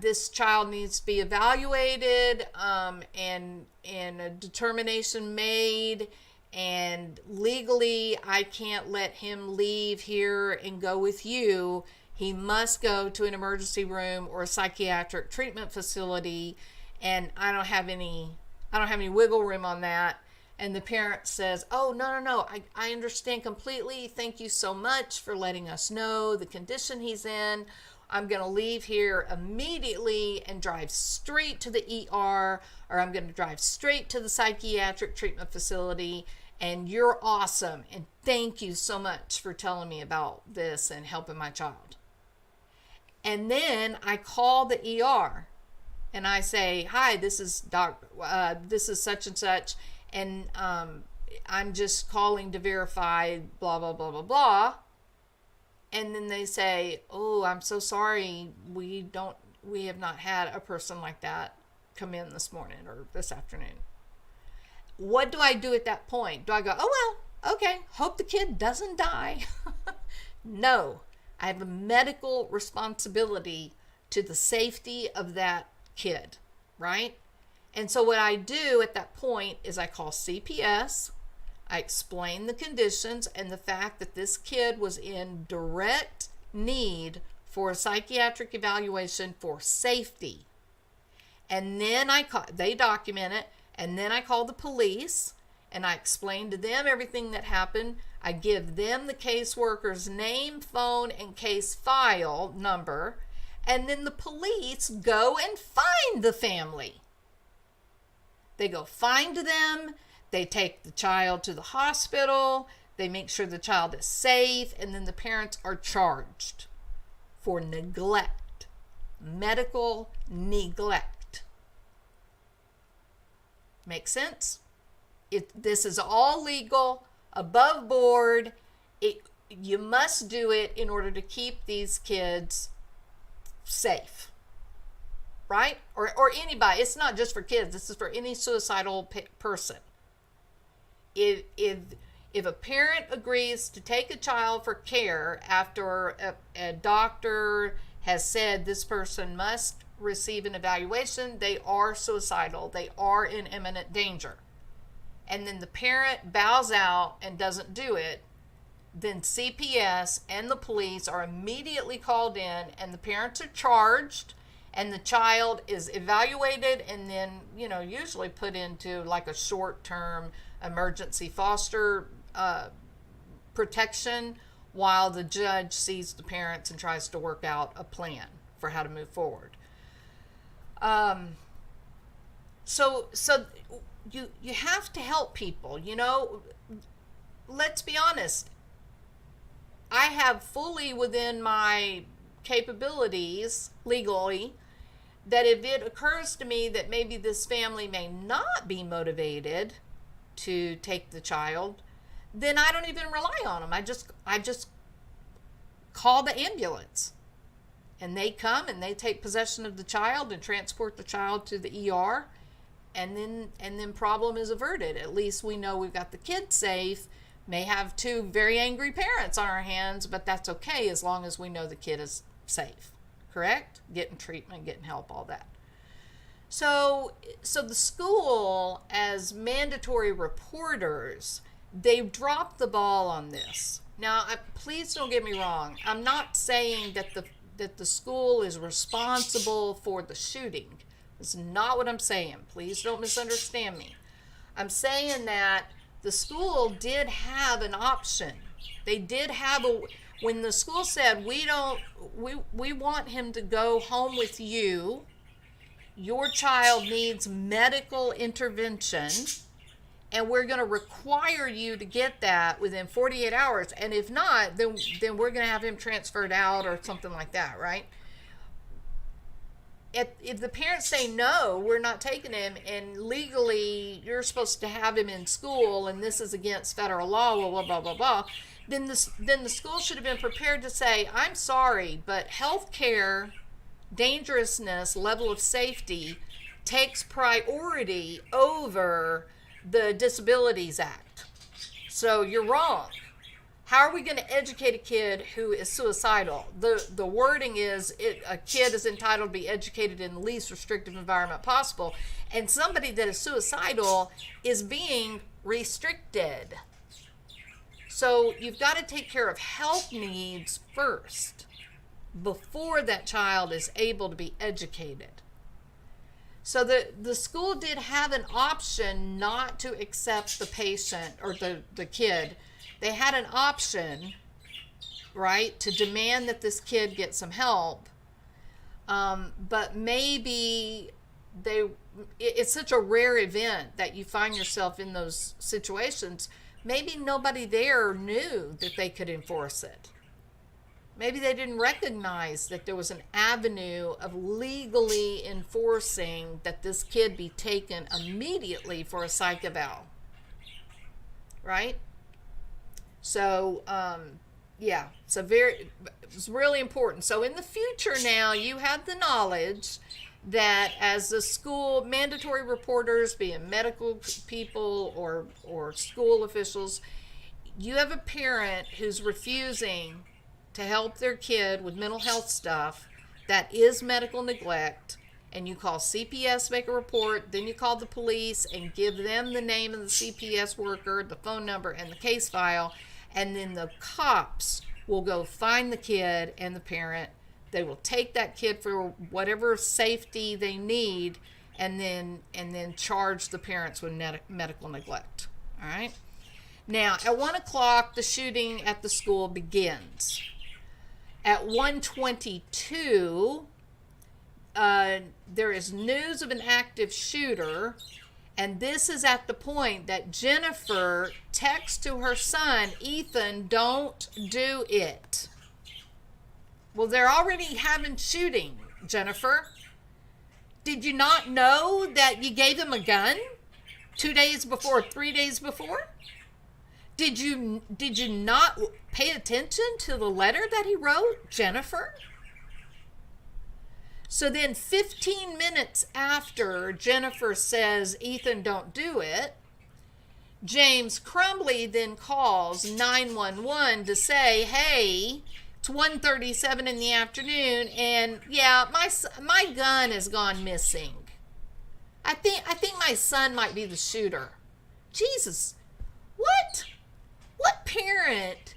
This child needs to be evaluated, and a determination made, and legally I can't let him leave here and go with you. He must go to an emergency room or a psychiatric treatment facility, and I don't have any wiggle room on that. And the parent says, oh, no, I understand completely. Thank you so much for letting us know the condition he's in. I'm going to leave here immediately and drive straight to the ER, or I'm going to drive straight to the psychiatric treatment facility, and you're awesome, and thank you so much for telling me about this and helping my child. And then I call the ER, and I say, hi, this is such and such, and I'm just calling to verify blah, blah, blah, blah, blah. And then they say, oh, I'm so sorry. We have not had a person like that come in this morning or this afternoon. What do I do at that point? Do I go, oh, well, okay, hope the kid doesn't die? No, I have a medical responsibility to the safety of that kid, right? And so what I do at that point is I call CPS. I explain the conditions and the fact that this kid was in direct need for a psychiatric evaluation for safety. And then they document it, and then I call the police, and I explain to them everything that happened. I give them the caseworker's name, phone, and case file number, and then the police go and find the family. They go find them. They take the child to the hospital. They make sure the child is safe. And then the parents are charged for neglect, medical neglect. Make sense? This is all legal, above board. You must do it in order to keep these kids safe. Right? Or anybody. It's not just for kids. This is for any suicidal person. If a parent agrees to take a child for care after a doctor has said this person must receive an evaluation, they are suicidal. They are in imminent danger. And then the parent bows out and doesn't do it, then CPS and the police are immediately called in, and the parents are charged, and the child is evaluated, and then, usually put into like a short-term emergency foster protection while the judge sees the parents and tries to work out a plan for how to move forward. So you have to help people, let's be honest. I have fully within my capabilities legally that if it occurs to me that maybe this family may not be motivated to take the child, then I don't even rely on them. I just call the ambulance, and they come and they take possession of the child and transport the child to the ER, and then problem is averted. At least we know we've got the kid safe. May have two very angry parents on our hands, but that's okay as long as we know the kid is safe. Correct? Getting treatment, getting help, all that. So the school, as mandatory reporters, they've dropped the ball on this. Now, please don't get me wrong. I'm not saying that the school is responsible for the shooting. That's not what I'm saying. Please don't misunderstand me. I'm saying that the school did have an option. They did have when the school said, we want him to go home with you. Your child needs medical intervention, and we're going to require you to get that within 48 hours. And if not, then we're going to have him transferred out or something like that, right? If the parents say, no, we're not taking him, and legally you're supposed to have him in school, and this is against federal law, blah, blah, blah, blah, blah, then the school should have been prepared to say, I'm sorry, but healthcare dangerousness, level of safety takes priority over the Disabilities Act. So you're wrong. How are we going to educate a kid who is suicidal? The wording is a kid is entitled to be educated in the least restrictive environment possible, and somebody that is suicidal is being restricted. So you've got to take care of health needs first before that child is able to be educated. So the school did have an option not to accept the patient or the kid. They had an option, right, to demand that this kid get some help. But maybe it's such a rare event that you find yourself in those situations. Maybe nobody there knew that they could enforce it. Maybe they didn't recognize that there was an avenue of legally enforcing that this kid be taken immediately for a psych eval. Right? So, yeah, it's really important. So in the future now, you have the knowledge that as the school, mandatory reporters, being medical people or school officials, you have a parent who's refusing to help their kid with mental health stuff that is medical neglect, and you call CPS, make a report, then you call the police and give them the name of the CPS worker, the phone number, and the case file, and then the cops will go find the kid and the parent. They will take that kid for whatever safety they need, and then charge the parents with medical neglect. All right? Now, at 1 o'clock, the shooting at the school begins. At 1:22, there is news of an active shooter, and this is at the point that Jennifer texts to her son, Ethan, don't do it. Well, they're already having shooting, Jennifer. Did you not know that you gave them a gun 2 days before, 3 days before? Did you not pay attention to the letter that he wrote, Jennifer? So then 15 minutes after Jennifer says, Ethan, don't do it, James Crumbley then calls 911 to say, hey, it's 1:37 in the afternoon, and yeah, my gun has gone missing. I think my son might be the shooter. Jesus, what? What parent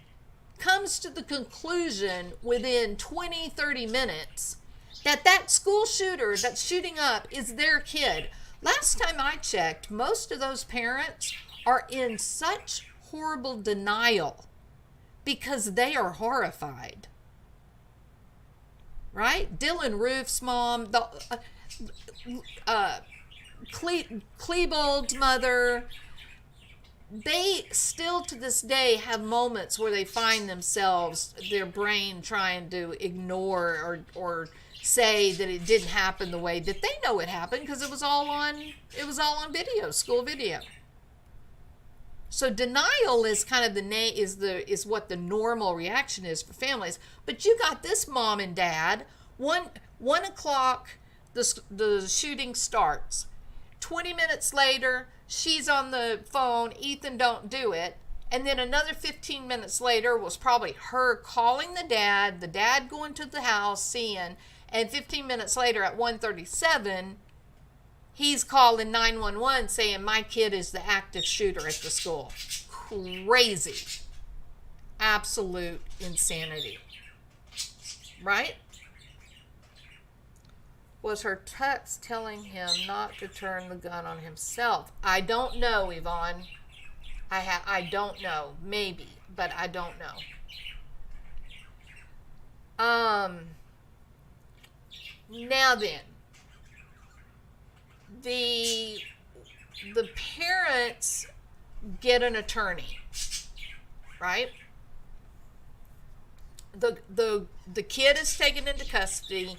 comes to the conclusion within 20, 30 minutes that school shooter that's shooting up is their kid? Last time I checked, most of those parents are in such horrible denial because they are horrified. Right? Dylan Roof's mom, Klebold's mother, they still to this day have moments where they find themselves, their brain trying to ignore or say that it didn't happen the way that they know it happened because it was all on video, school video. So denial is kind of is what the normal reaction is for families. But you got this mom and dad, 1 o'clock the shooting starts. 20 minutes later, she's on the phone, Ethan, don't do it. And then another 15 minutes later was probably her calling the dad going to the house, seeing, and 15 minutes later at 1:37, he's calling 911 saying, my kid is the active shooter at the school. Crazy. Absolute insanity. Right? Was her text telling him not to turn the gun on himself? I don't know, Yvonne. I don't know. Maybe, but I don't know. Now then, the parents get an attorney, right? The kid is taken into custody.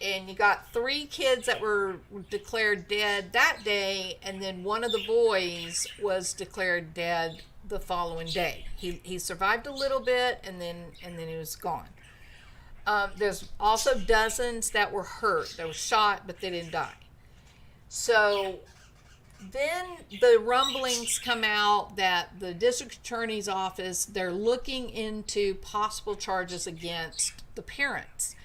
and you got 3 kids that were declared dead that day, and then one of the boys was declared dead the following day. He survived a little bit, and then he was gone. There's also dozens that were hurt. They were shot, but they didn't die. So then the rumblings come out that the district attorney's office, they're looking into possible charges against the parents.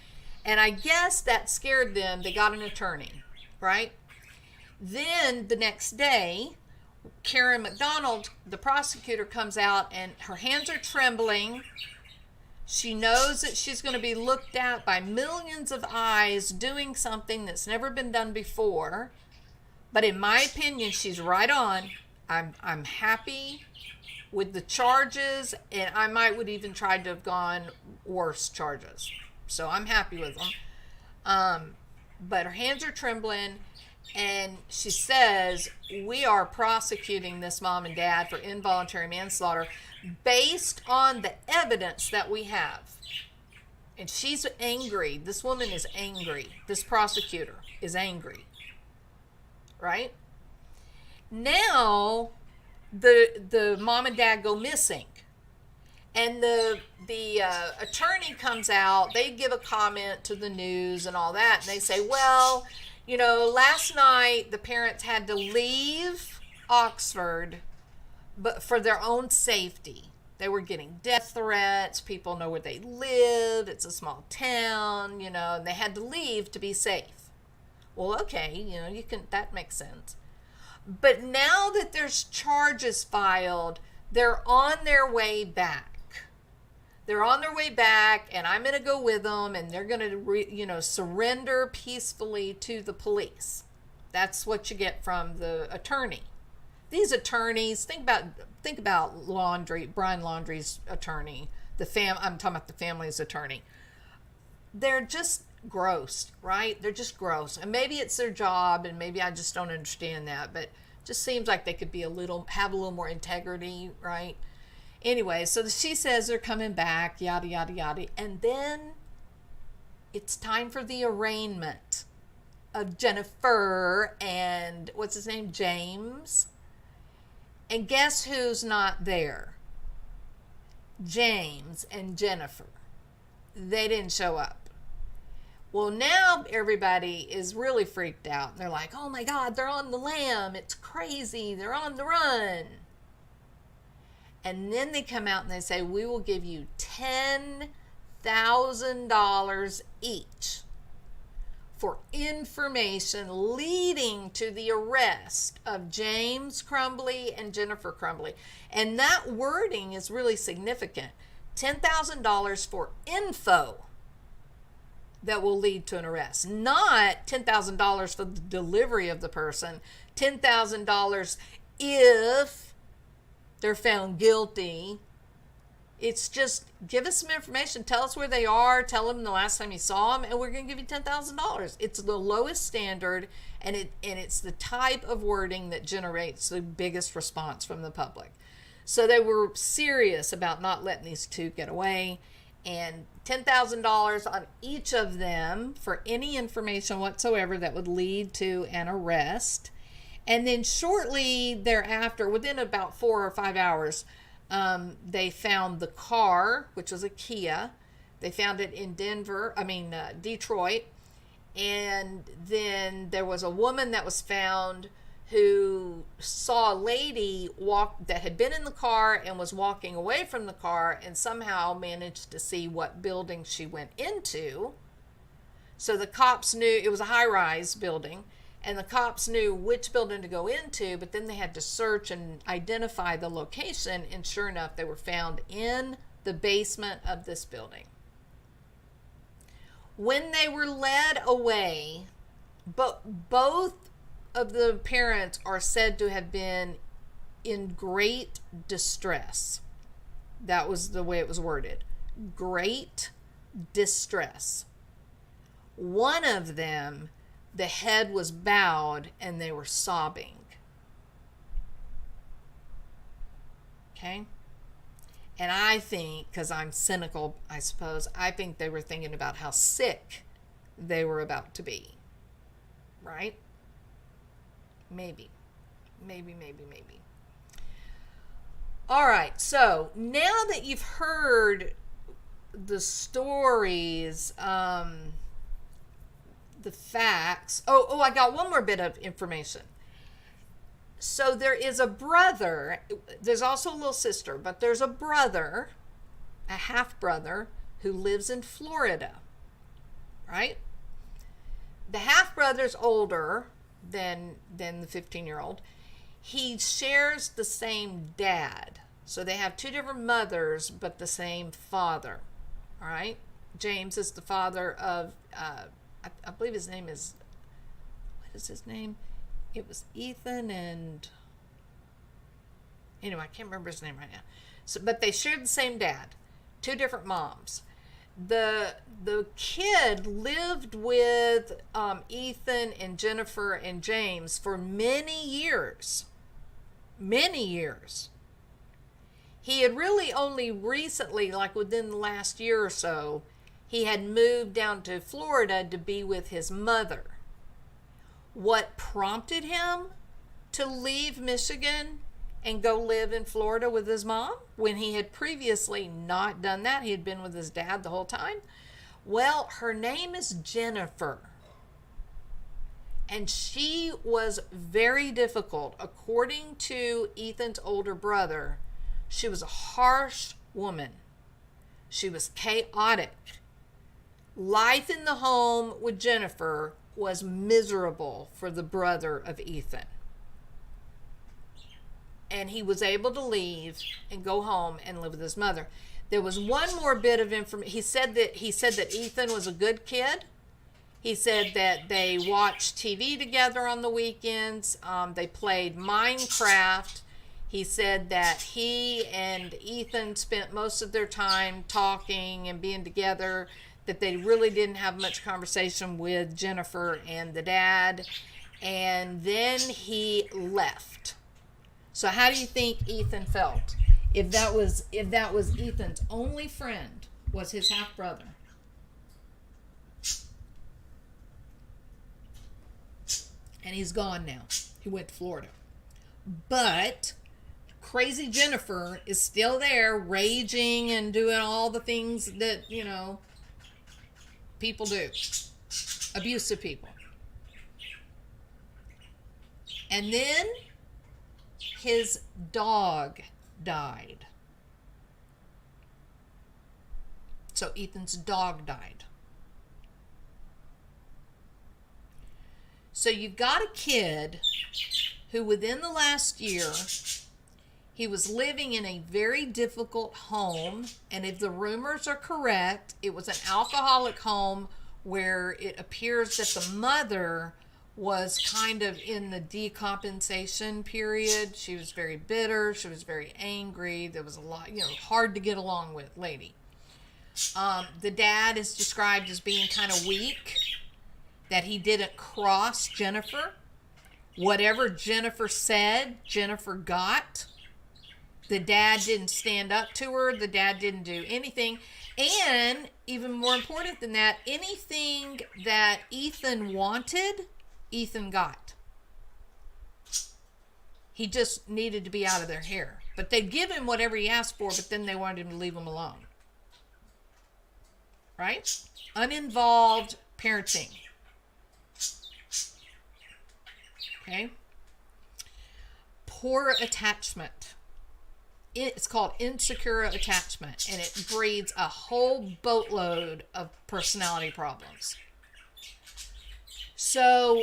And I guess that scared them. They got an attorney, right? Then the next day, Karen McDonald, the prosecutor, comes out and her hands are trembling. She knows that she's going to be looked at by millions of eyes doing something that's never been done before. But in my opinion, she's right on. I'm happy with the charges, and I would even try to have gone worse charges. So I'm happy with them. But her hands are trembling, and she says, we are prosecuting this mom and dad for involuntary manslaughter based on the evidence that we have. And she's angry. This woman is angry. This prosecutor is angry. Right? Now, the mom and dad go missing. And the attorney comes out, they give a comment to the news and all that, and they say, well, you know, last night the parents had to leave Oxford, but for their own safety. They were getting death threats, people know where they live, it's a small town, you know, and they had to leave to be safe. Well, okay, you know, that makes sense. But now that there's charges filed, they're on their way back. They're on their way back, and I'm going to go with them, and they're going to, surrender peacefully to the police. That's what you get from the attorney. These attorneys, think about Brian Laundrie's attorney. I'm talking about the family's attorney. They're just gross, right? They're just gross, and maybe it's their job, and maybe I just don't understand that, but it just seems like they could have a little more integrity, right? Anyway, so she says they're coming back, yada, yada, yada. And then it's time for the arraignment of Jennifer and, what's his name, James. And guess who's not there? James and Jennifer. They didn't show up. Well, now everybody is really freaked out. They're like, oh my God, they're on the lam. It's crazy. They're on the run. And then they come out and they say, we will give you $10,000 each for information leading to the arrest of James Crumbley and Jennifer Crumbley. And that wording is really significant. $10,000 for info that will lead to an arrest. Not $10,000 for the delivery of the person. $10,000 if they're found guilty. It's just, give us some information. Tell us where they are. Tell them the last time you saw them, and we're going to give you $10,000. It's the lowest standard, and it's the type of wording that generates the biggest response from the public. So they were serious about not letting these two get away, and $10,000 on each of them for any information whatsoever that would lead to an arrest. And then shortly thereafter, within about 4 or 5 hours, they found the car, which was a Kia. They found it in Detroit. And then there was a woman that was found who saw a lady that had been in the car and was walking away from the car and somehow managed to see what building she went into. So the cops knew it was a high-rise building. And the cops knew which building to go into, but then they had to search and identify the location, and sure enough, they were found in the basement of this building. When they were led away, but both of the parents are said to have been in great distress. That was the way it was worded. Great distress. One of them, the head was bowed and they were sobbing. Okay? And I think, because I'm cynical, I suppose, I think they were thinking about how sick they were about to be. Right? Maybe. All right, so now that you've heard the stories, the facts. Oh, I got one more bit of information. So there is a brother. There's also a little sister, but there's a brother, a half brother, who lives in Florida. Right? The half brother's older than the 15-year-old. He shares the same dad. So they have two different mothers, but the same father. All right? James is the father of, I believe his name is, what is his name? It was Ethan and, anyway, I can't remember his name right now. So, but they shared the same dad, two different moms. The kid lived with Ethan and Jennifer and James for many years. He had really only recently, like within the last year or so, he had moved down to Florida to be with his mother. What prompted him to leave Michigan and go live in Florida with his mom when he had previously not done that? He had been with his dad the whole time. Well, her name is Jennifer. And she was very difficult. According to Ethan's older brother, she was a harsh woman. She was chaotic. Life in the home with Jennifer was miserable for the brother of Ethan. And he was able to leave and go home and live with his mother. There was one more bit of information. He said that Ethan was a good kid. He said that they watched TV together on the weekends. They played Minecraft. He said that he and Ethan spent most of their time talking and being together, that they really didn't have much conversation with Jennifer and the dad. And then he left. So how do you think Ethan felt? If that was Ethan's only friend, was his half brother. And he's gone now. He went to Florida. But crazy Jennifer is still there, raging and doing all the things that, people do. Abusive people. And then his dog died. So Ethan's dog died. So you've got a kid who within the last year, he was living in a very difficult home. And if the rumors are correct, it was an alcoholic home where it appears that the mother was kind of in the decompensation period. She was very bitter. She was very angry. There was a lot, hard to get along with lady. The dad is described as being kind of weak, that he didn't cross Jennifer. Whatever Jennifer said, Jennifer got. The dad didn't stand up to her. The dad didn't do anything. And even more important than that, anything that Ethan wanted, Ethan got. He just needed to be out of their hair. But they'd give him whatever he asked for, but then they wanted him to leave him alone. Right? Uninvolved parenting. Okay? Poor attachment. It's called insecure attachment, and it breeds a whole boatload of personality problems. So,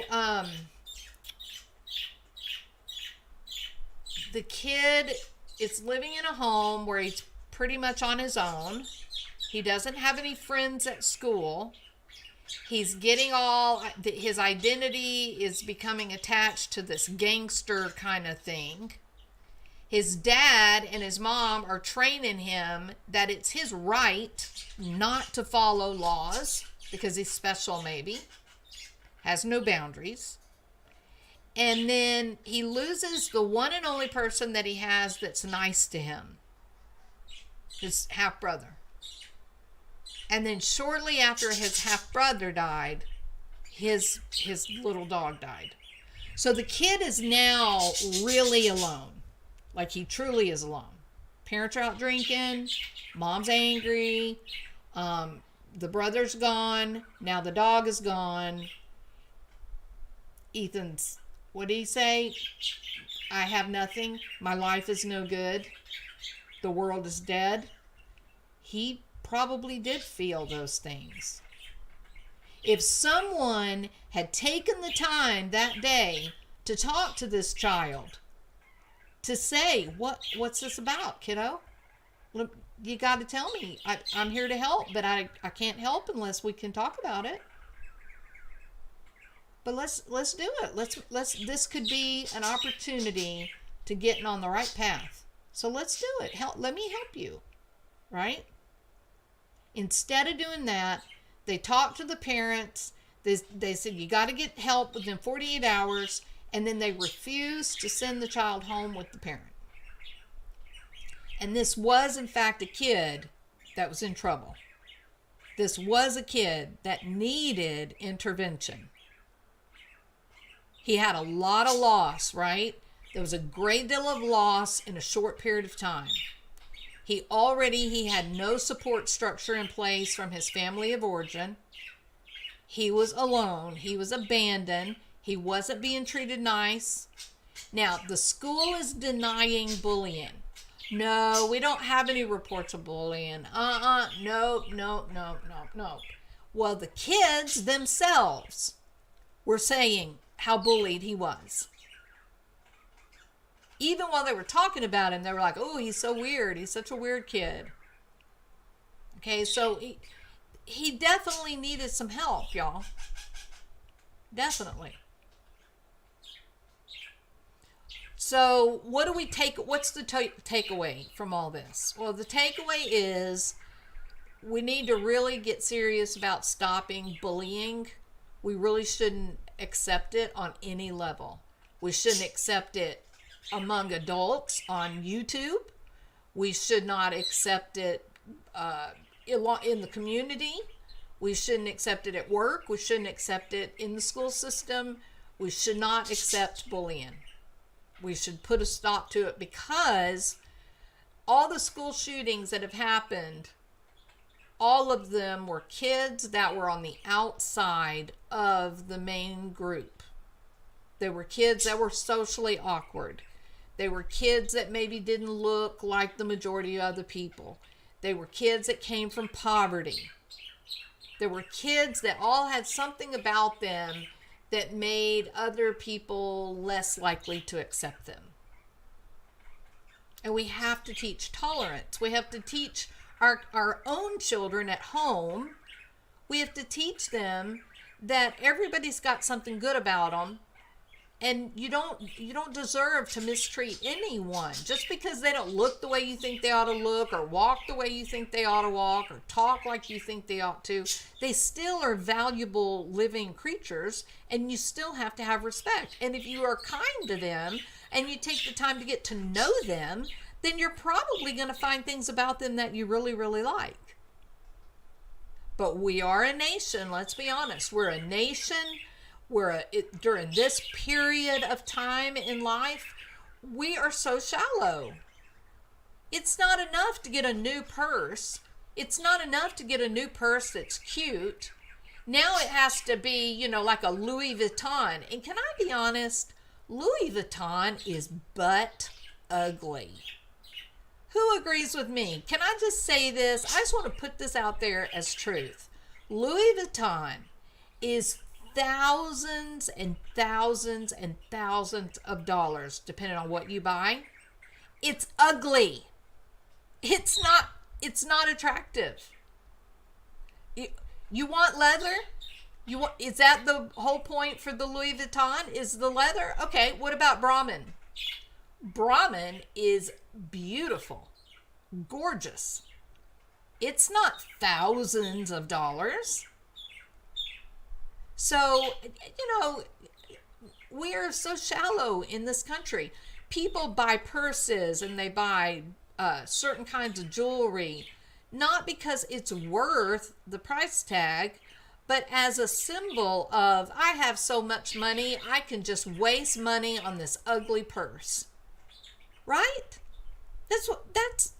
the kid is living in a home where he's pretty much on his own. He doesn't have any friends at school. He's getting his identity is becoming attached to this gangster kind of thing. His dad and his mom are training him that it's his right not to follow laws because he's special maybe, has no boundaries. And then he loses the one and only person that he has that's nice to him, his half-brother. And then shortly after his half-brother died, his little dog died. So the kid is now really alone. Like, he truly is alone. Parents are out drinking. Mom's angry. The brother's gone. Now the dog is gone. Ethan's, what did he say? I have nothing. My life is no good. The world is dead. He probably did feel those things. If someone had taken the time that day to talk to this child, to say, what's this about, kiddo? You got to tell me. I'm here to help, but I can't help unless we can talk about it. But let's do it. This could be an opportunity to getting on the right path. So let's do it. Let me help you. Right? Instead of doing that, they talked to the parents. They said, you got to get help within 48 hours. And then they refused to send the child home with the parent. And this was, in fact, a kid that was in trouble. This was a kid that needed intervention. He had a lot of loss, right? There was a great deal of loss in a short period of time. He had no support structure in place from his family of origin. He was alone. He was abandoned. He wasn't being treated nice. Now, the school is denying bullying. No, we don't have any reports of bullying. No. Well, the kids themselves were saying how bullied he was. Even while they were talking about him, they were like, oh, he's so weird. He's such a weird kid. Okay, so he definitely needed some help, y'all. Definitely. So what do we what's the takeaway from all this? Well, the takeaway is we need to really get serious about stopping bullying. We really shouldn't accept it on any level. We shouldn't accept it among adults on YouTube. We should not accept it in the community. We shouldn't accept it at work. We shouldn't accept it in the school system. We should not accept bullying. We should put a stop to it, because all the school shootings that have happened, all of them were kids that were on the outside of the main group. They were kids that were socially awkward. They were kids that maybe didn't look like the majority of other people. They were kids that came from poverty. There were kids that all had something about them that made other people less likely to accept them. And we have to teach tolerance. We have to teach our own children at home. We have to teach them that everybody's got something good about them, and you don't deserve to mistreat anyone just because they don't look the way you think they ought to look, or walk the way you think they ought to walk, or talk like you think they ought to. They still are valuable living creatures, and you still have to have respect. And if you are kind to them and you take the time to get to know them, then you're probably going to find things about them that you really, really like. But we are a nation, let's be honest. We're a nation. During this period of time in life, we are so shallow. It's not enough to get a new purse. It's not enough to get a new purse that's cute. Now it has to be, like a Louis Vuitton. And can I be honest? Louis Vuitton is butt ugly. Who agrees with me? Can I just say this? I just want to put this out there as truth. Louis Vuitton is thousands and thousands and thousands of dollars, depending on what you buy. It's ugly. It's not attractive. You want leather? Is that the whole point for the Louis Vuitton? Is the leather? Okay, what about Brahmin? Brahmin is beautiful, gorgeous. It's not thousands of dollars. So, we are so shallow in this country. People buy purses and they buy certain kinds of jewelry, not because it's worth the price tag, but as a symbol of, I have so much money, I can just waste money on this ugly purse. Right? That's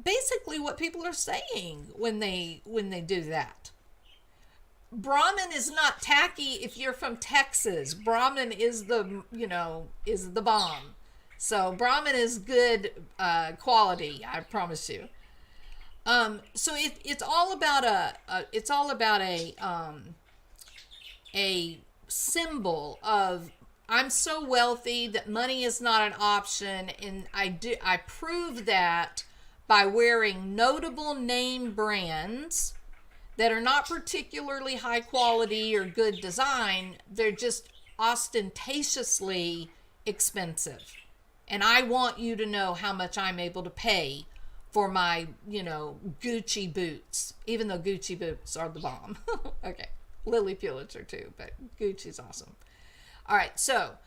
basically what people are saying when they do that. Brahmin is not tacky if you're from Texas. Brahmin is is the bomb. So Brahmin is good quality, I promise you. So it's all about a symbol of, I'm so wealthy that money is not an option, and I prove that by wearing notable name brands that are not particularly high quality or good design. They're just ostentatiously expensive. And I want you to know how much I'm able to pay for my, Gucci boots, even though Gucci boots are the bomb. Okay. Lily Pulitzer too, but Gucci's awesome. All right. So,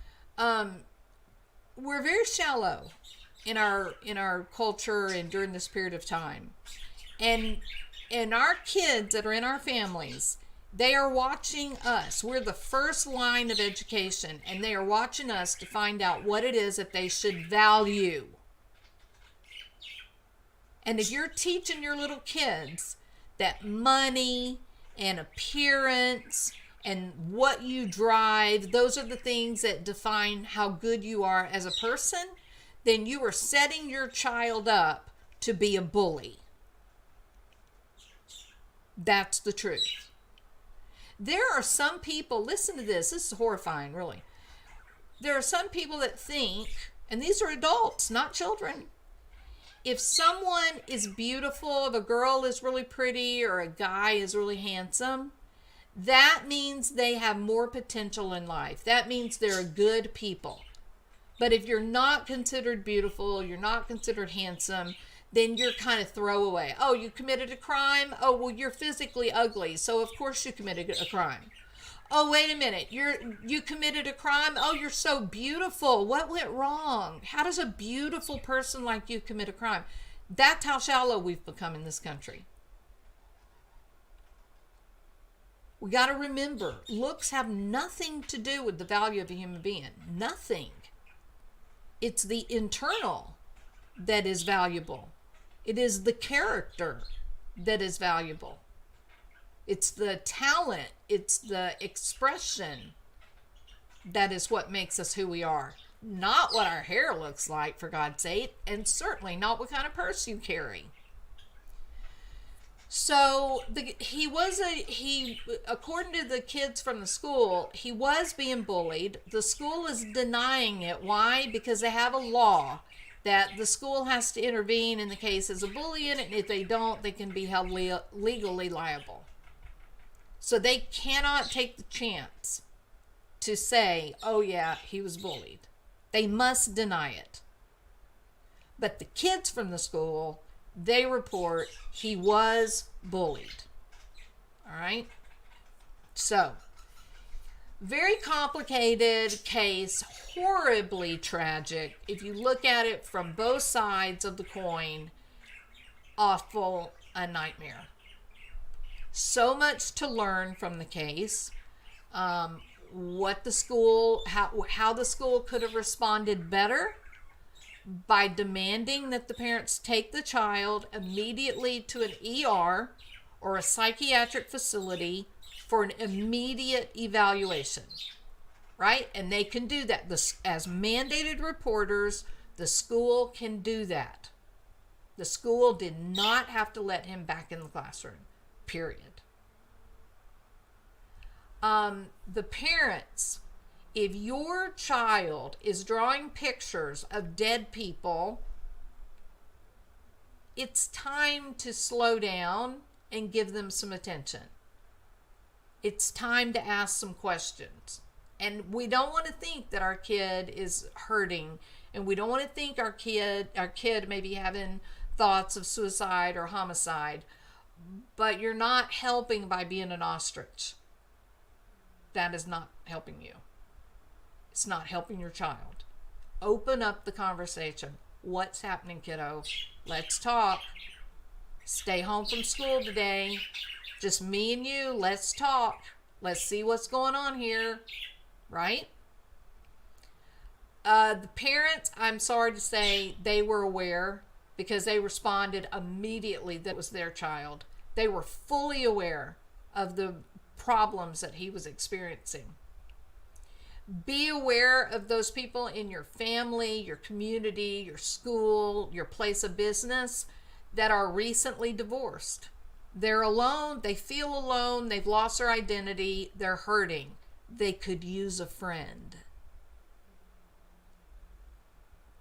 we're very shallow in our culture and during this period of time. And our kids that are in our families, they are watching us. We're the first line of education, and they are watching us to find out what it is that they should value. And if you're teaching your little kids that money and appearance and what you drive, those are the things that define how good you are as a person, then you are setting your child up to be a bully. That's the truth. There are some people, listen to this is horrifying, really. There are some people that think, and these are adults, not children, if someone is beautiful, if a girl is really pretty or a guy is really handsome, that means they have more potential in life. That means they're good people. But if you're not considered beautiful, you're not considered handsome, then you're kind of throwaway. Oh, you committed a crime? Oh, well, you're physically ugly, so of course you committed a crime. Oh, wait a minute, you committed a crime? Oh, you're so beautiful. What went wrong? How does a beautiful person like you commit a crime? That's how shallow we've become in this country. We got to remember, looks have nothing to do with the value of a human being. Nothing. It's the internal that is valuable. It is the character that is valuable. It's the talent. It's the expression that is what makes us who we are. Not what our hair looks like, for God's sake, and certainly not what kind of purse you carry. So according to the kids from the school, he was being bullied. The school is denying it. Why? Because they have a law that the school has to intervene in the cases of bullying, and if they don't, they can be held legally liable. So they cannot take the chance to say, oh yeah, he was bullied. They must deny it. But the kids from the school, they report he was bullied. All right? So, very complicated case, horribly tragic. If you look at it from both sides of the coin, awful, a nightmare. So much to learn from the case. What the school, how the school could have responded better by demanding that the parents take the child immediately to an ER or a psychiatric facility for an immediate evaluation, right? And they can do that. As mandated reporters, the school can do that. The school did not have to let him back in the classroom, period. The parents, if your child is drawing pictures of dead people, it's time to slow down and give them some attention. It's time to ask some questions. And we don't want to think that our kid is hurting, and we don't want to think our kid may be having thoughts of suicide or homicide, but you're not helping by being an ostrich. That is not helping you. It's not helping your child. Open up the conversation. What's happening, kiddo? Let's talk. Stay home from school today. Just me and you. Let's talk. Let's see what's going on here. Right? The parents, I'm sorry to say, they were aware because they responded immediately that it was their child. They were fully aware of the problems that he was experiencing. Be aware of those people in your family, your community, your school, your place of business that are recently divorced. They're alone. They feel alone. They've lost their identity. They're hurting. They could use a friend.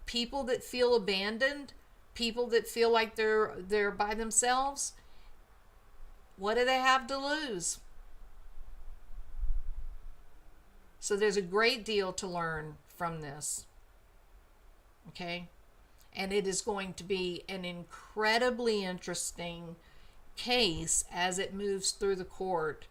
People that feel abandoned, people that feel like they're by themselves, what do they have to lose? So there's a great deal to learn from this. Okay? And it is going to be an incredibly interesting case as it moves through the court,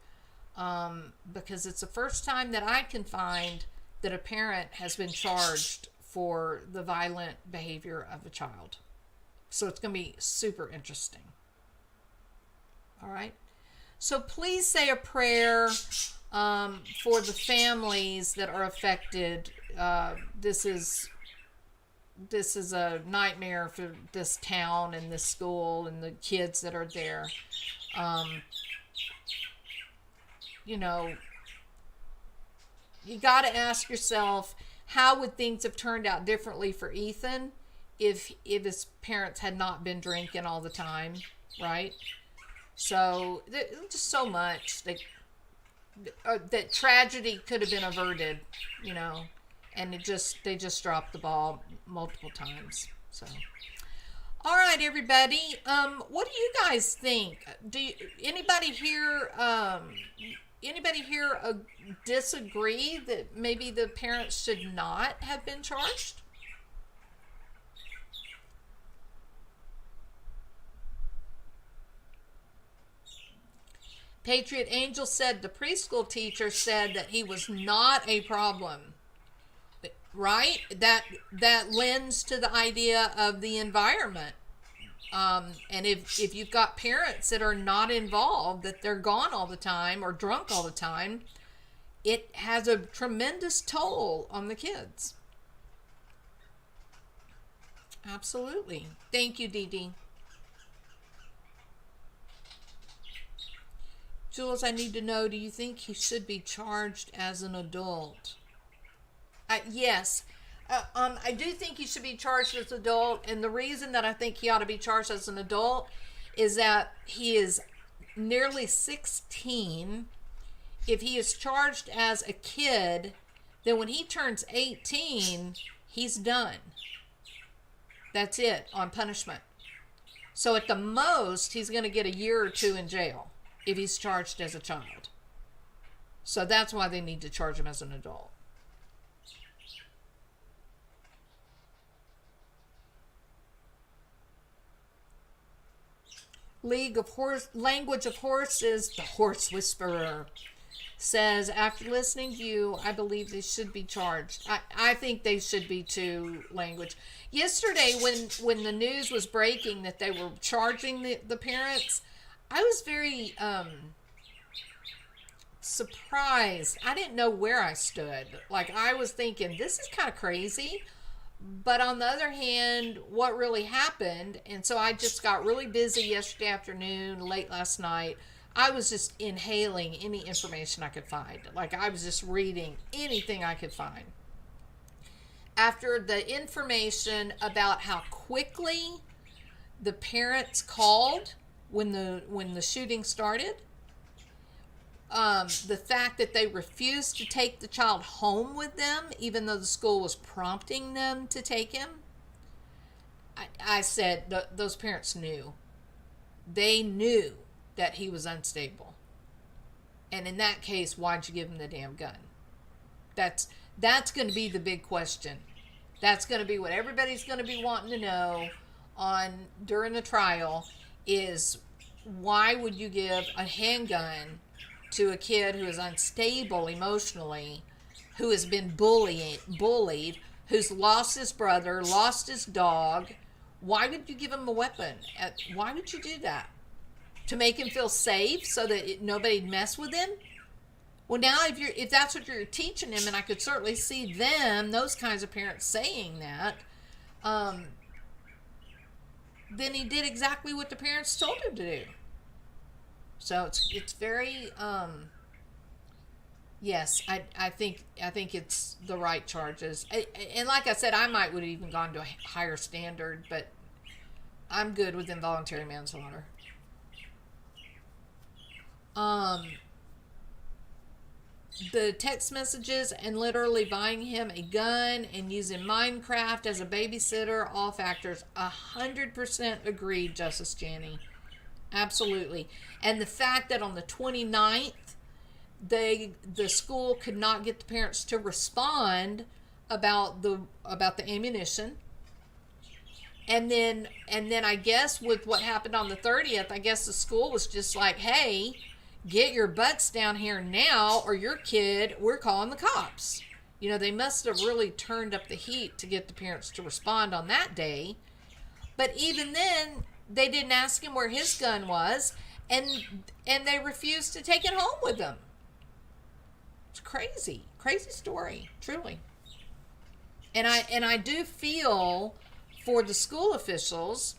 because it's the first time that I can find that a parent has been charged for the violent behavior of a child. So it's going to be super interesting. All right? So please say a prayer for the families that are affected. This is a nightmare for this town and this school and the kids that are there. You know, you got to ask yourself, how would things have turned out differently for Ethan if his parents had not been drinking all the time, right? So just so much that tragedy could have been averted, you know, and they just dropped the ball multiple times. So, all right, everybody, what do you guys think? Anybody here disagree that maybe the parents should not have been charged? Patriot Angel said the preschool teacher said that he was not a problem. Right? That lends to the idea of the environment. And if you've got parents that are not involved, that they're gone all the time or drunk all the time, it has a tremendous toll on the kids. Absolutely. Thank you, Dee Dee. Jules, I need to know, do you think he should be charged as an adult? Yes. I do think he should be charged as an adult, and the reason that I think he ought to be charged as an adult is that he is nearly 16. If he is charged as a kid, then when he turns 18, he's done. That's it on punishment. So at the most, he's going to get a year or two in jail if he's charged as a child. So that's why they need to charge him as an adult. Language of Horses, the Horse Whisperer, says, after listening to you, I believe they should be charged. I think they should be too, Language. Yesterday, when the news was breaking that they were charging the parents, I was very surprised. I didn't know where I stood. Like, I was thinking, this is kind of crazy. But on the other hand, what really happened, and so I just got really busy yesterday afternoon, late last night. I was just inhaling any information I could find. Like, I was just reading anything I could find. After the information about how quickly the parents called when the shooting started, the fact that they refused to take the child home with them, even though the school was prompting them to take him, I said those parents knew. They knew that he was unstable. And in that case, why'd you give him the damn gun? That's going to be the big question. That's going to be what everybody's going to be wanting to know during the trial is, why would you give a handgun to a kid who is unstable emotionally, who has been bullied, who's lost his brother, lost his dog, Why would you give him a weapon? Why would you do that? To make him feel safe so that nobody'd mess with him? Well, now if that's what you're teaching him, and I could certainly see those kinds of parents saying that, then he did exactly what the parents told him to do. So it's very, yes, I think it's the right charges. And like I said, I would have even gone to a higher standard, but I'm good with involuntary manslaughter. The text messages and literally buying him a gun and using Minecraft as a babysitter, all factors. 100% agreed, Justice Janney. Absolutely. And the fact that on the 29th, the school could not get the parents to respond about the ammunition. And then I guess with what happened on the 30th, I guess the school was just like, hey, get your butts down here now, or your kid, we're calling the cops. You know, they must have really turned up the heat to get the parents to respond on that day. But even then, they didn't ask him where his gun was, and they refused to take it home with them. It's crazy story, truly. And I do feel for the school officials.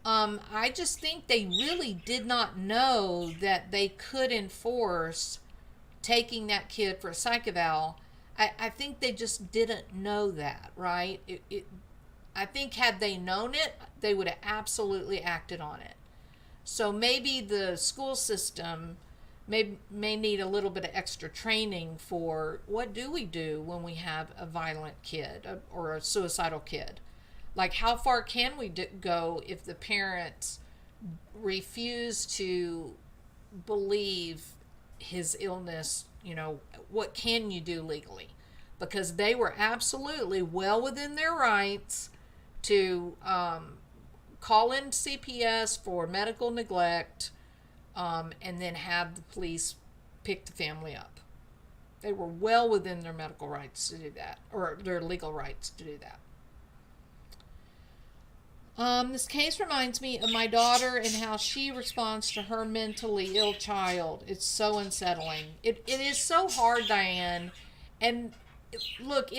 I just think they really did not know that they could enforce taking that kid for a psych eval. I think they just didn't know that, right? I think had they known it, they would have absolutely acted on it. So maybe the school system may need a little bit of extra training for what do we do when we have a violent kid or a suicidal kid. Like, how far can we go if the parents refuse to believe his illness? You know, what can you do legally? Because they were absolutely well within their rights to call in CPS for medical neglect and then have the police pick the family up. They were well within their medical rights to do that, or their legal rights to do that. This case reminds me of my daughter and how she responds to her mentally ill child. It's so unsettling. It is so hard, Diane. And look,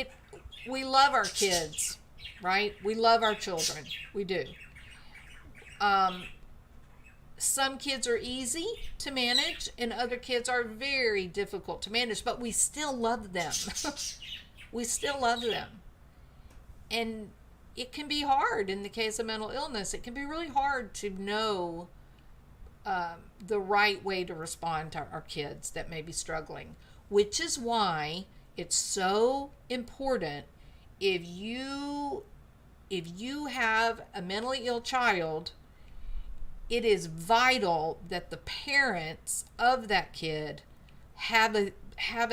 we love our kids, right? We love our children. We do. Some kids are easy to manage, and other kids are very difficult to manage, but we still love them. We still love them. And it can be hard in the case of mental illness. It can be really hard to know the right way to respond to our kids that may be struggling, which is why it's so important if you have a mentally ill child, it is vital that the parents of that kid have a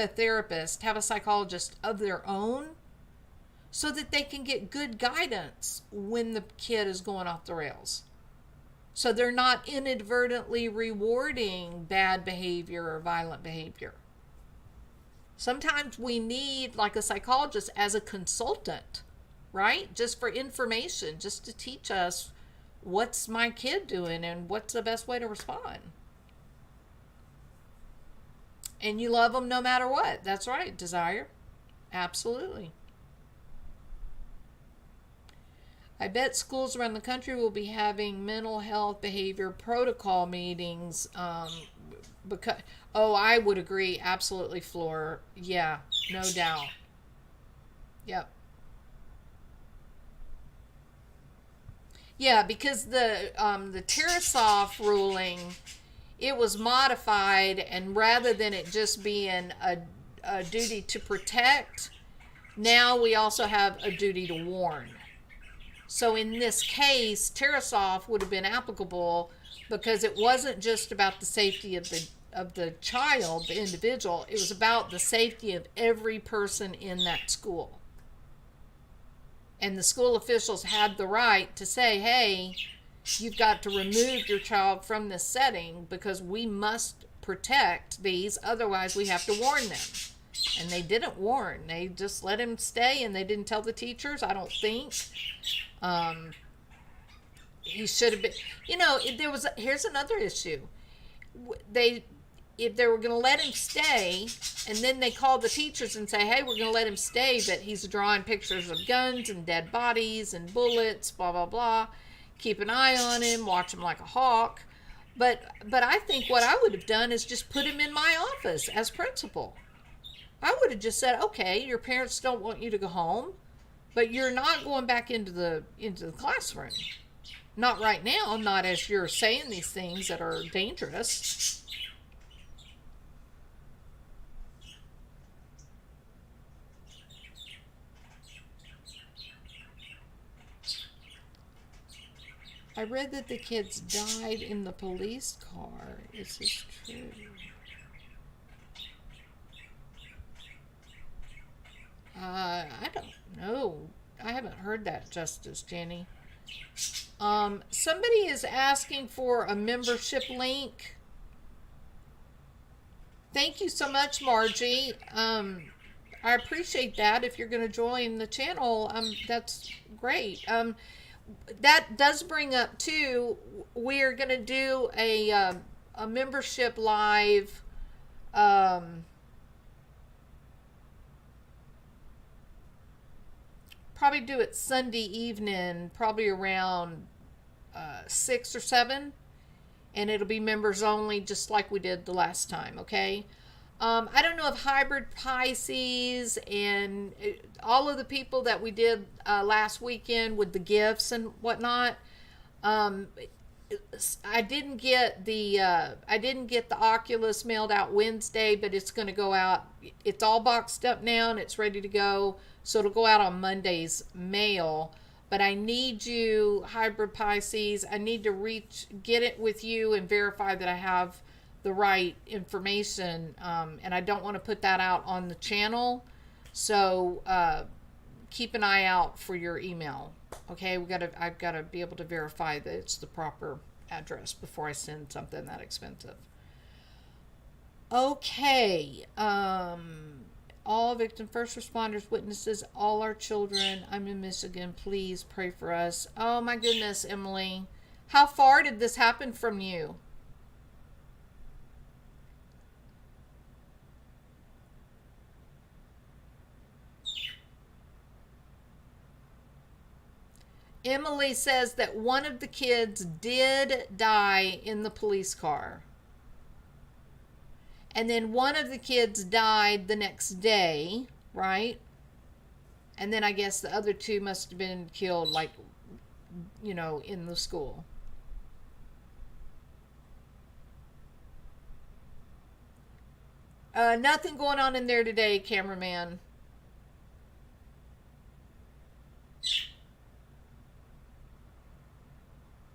therapist, have a psychologist of their own, so that they can get good guidance when the kid is going off the rails. So they're not inadvertently rewarding bad behavior or violent behavior. Sometimes we need like a psychologist as a consultant, right? Just for information, just to teach us what's my kid doing and what's the best way to respond. And you love them no matter what. That's right, Desire. Absolutely. I bet schools around the country will be having mental health behavior protocol meetings. Because I would agree. Absolutely, Floor. Yeah, no doubt. Yep. Yeah, because the Tarasoff ruling, it was modified, and rather than it just being a duty to protect, now we also have a duty to warn. So in this case, Tarasoff would have been applicable because it wasn't just about the safety of the child, the individual. It was about the safety of every person in that school. And the school officials had the right to say, hey, you've got to remove your child from this setting because we must protect these, otherwise we have to warn them. And they didn't warn. They just let him stay, and they didn't tell the teachers, I don't think. he should have been. Here's another issue. They If they were going to let him stay, and then they called the teachers and say, hey, we're going to let him stay, but he's drawing pictures of guns and dead bodies and bullets, blah, blah, blah. Keep an eye on him, watch him like a hawk. But I think what I would have done is just put him in my office as principal. I would have just said, okay, your parents don't want you to go home, but you're not going back into the classroom. Not right now, not as you're saying these things that are dangerous. I read that the kids died in the police car. Is this true? I don't know. I haven't heard that, Justice Jenny. Somebody is asking for a membership link. Thank you so much, Margie. I appreciate that. If you're going to join the channel, that's great. That does bring up too, we're going to do a membership live, probably do it Sunday evening, probably around 6 or 7, and it'll be members only, just like we did the last time. Okay. I don't know if Hybrid Pisces and all of the people that we did last weekend with the gifts and whatnot. I didn't get the Oculus mailed out Wednesday, but it's going to go out. It's all boxed up now and it's ready to go. So it'll go out on Monday's mail. But I need you, Hybrid Pisces. I need to get it with you and verify that I have the right information, and I don't want to put that out on the channel, so keep an eye out for your email. Okay, I've got to be able to verify that it's the proper address before I send something that expensive. Okay, all victim first responders, witnesses, all our children. I'm in Michigan. Please pray for us. Oh my goodness, Emily, how far did this happen from you? Emily says that one of the kids did die in the police car. And then one of the kids died the next day, right? And then I guess the other two must have been killed, like, in the school. Nothing going on in there today, cameraman.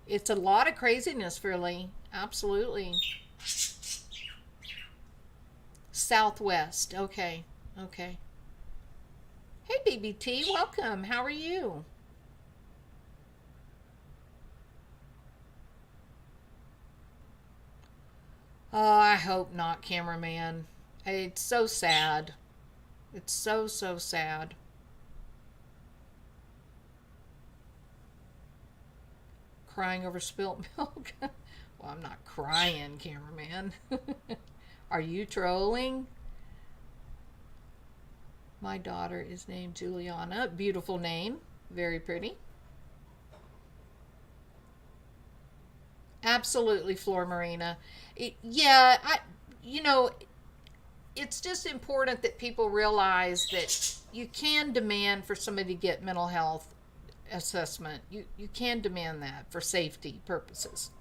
It's a lot of craziness, really. Absolutely. Southwest. Okay. Okay. Hey, BBT. Welcome. How are you? Oh, I hope not, cameraman. It's so sad. It's so, so sad. Crying over spilt milk? Well, I'm not crying, cameraman. Are you trolling? My daughter is named Juliana. Beautiful name. Very pretty. Absolutely, Flor Marina. It's just important that people realize that you can demand for somebody to get mental health assessment. You can demand that for safety purposes.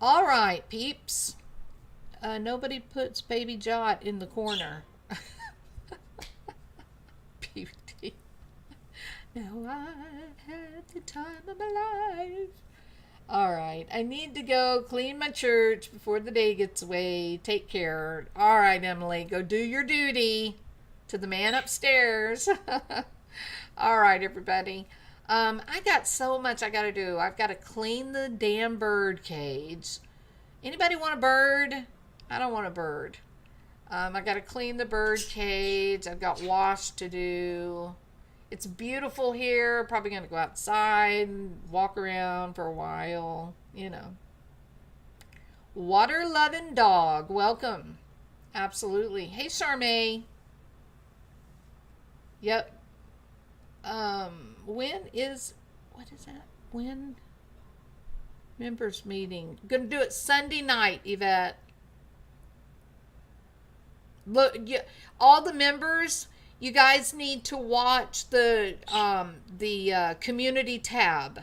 All right, peeps. Nobody puts Baby Jot in the corner. PVT. Now I had the time of my life. All right, I need to go clean my church before the day gets away. Take care. All right, Emily, go do your duty to the man upstairs. All right, everybody. I got so much I got to do. I've got to clean the damn bird cage. Anybody want a bird? I don't want a bird. I got to clean the bird cage. I've got wash to do. It's beautiful here. Probably going to go outside and walk around for a while, you know. Water loving dog. Welcome. Absolutely. Hey, Charmaine. Yep. When is, what is that? When? Members meeting. Gonna do it Sunday night, Yvette. Look, all the members, you guys need to watch the community tab.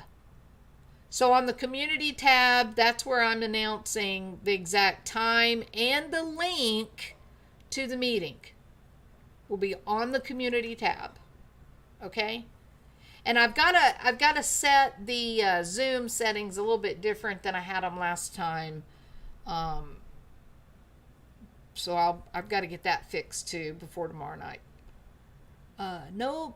So on the community tab, that's where I'm announcing the exact time and the link to the meeting will be on the community tab. Okay? And I've got to set the Zoom settings a little bit different than I had them last time. So I've got to get that fixed too before tomorrow night. Nope.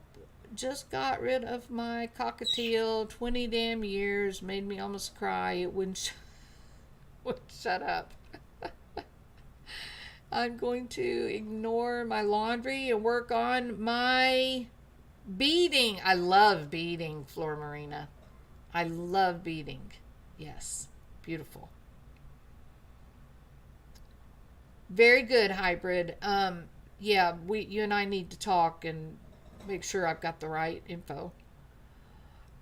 Just got rid of my cockatiel. 20 damn years. Made me almost cry. It wouldn't shut up. I'm going to ignore my laundry and work on my beading. I love beading, Flora Marina. I love beading. Yes. Beautiful. Very good, hybrid. Yeah, you and I need to talk and make sure I've got the right info.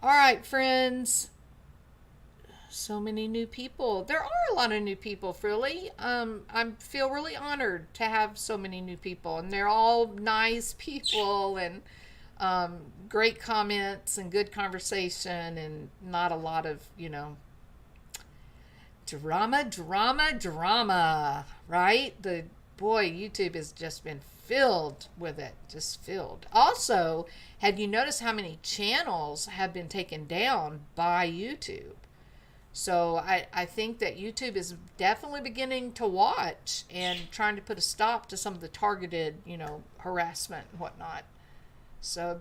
All right, friends. So many new people. There are a lot of new people, really. I feel really honored to have so many new people, and they're all nice people and great comments and good conversation and not a lot of, drama, right? YouTube has just been filled with it, just filled. Also, have you noticed how many channels have been taken down by YouTube? So I think that YouTube is definitely beginning to watch and trying to put a stop to some of the targeted, harassment and whatnot. So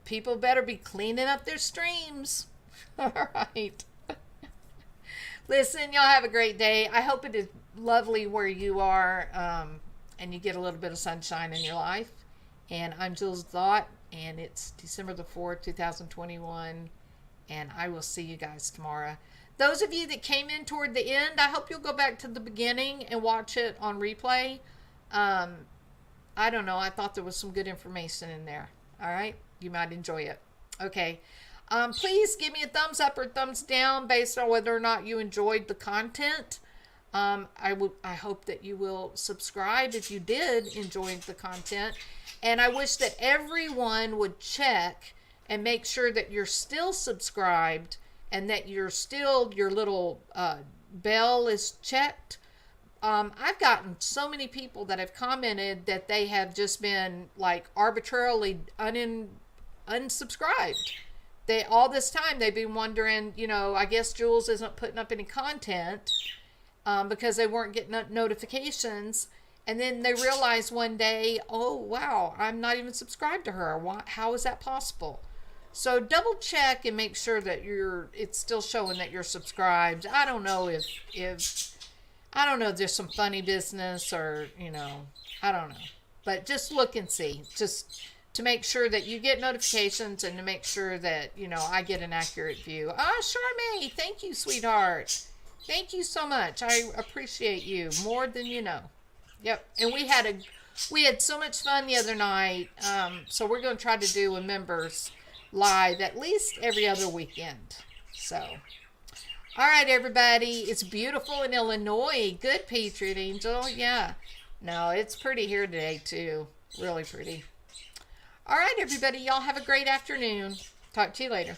people better be cleaning up their streams. All right. Listen, y'all have a great day. I hope it is lovely where you are, and you get a little bit of sunshine in your life. And I'm Jules Thought, and it's December the 4th, 2021. And I will see you guys tomorrow. Those of you that came in toward the end, I hope you'll go back to the beginning and watch it on replay. I don't know. I thought there was some good information in there. All right? You might enjoy it. Okay. Please give me a thumbs up or thumbs down based on whether or not you enjoyed the content. I hope that you will subscribe if you did enjoy the content. And I wish that everyone would check and make sure that you're still subscribed and that your little bell is checked. I've gotten so many people that have commented that they have just been like arbitrarily unsubscribed. All this time they've been wondering, I guess Jules isn't putting up any content because they weren't getting notifications. And then they realized one day, oh, wow, I'm not even subscribed to her. How is that possible? So double check and make sure that it's still showing that you're subscribed. I don't know if there's some funny business or, I don't know. But just look and see. Just to make sure that you get notifications and to make sure that, I get an accurate view. Charmaine, thank you, sweetheart. Thank you so much. I appreciate you more than you know. Yep. And we had so much fun the other night. So we're going to try to do a members live at least every other weekend. So, all right, everybody. It's beautiful in Illinois. Good, Patriot Angel. Yeah. No, it's pretty here today, too. Really pretty. All right, everybody. Y'all have a great afternoon. Talk to you later.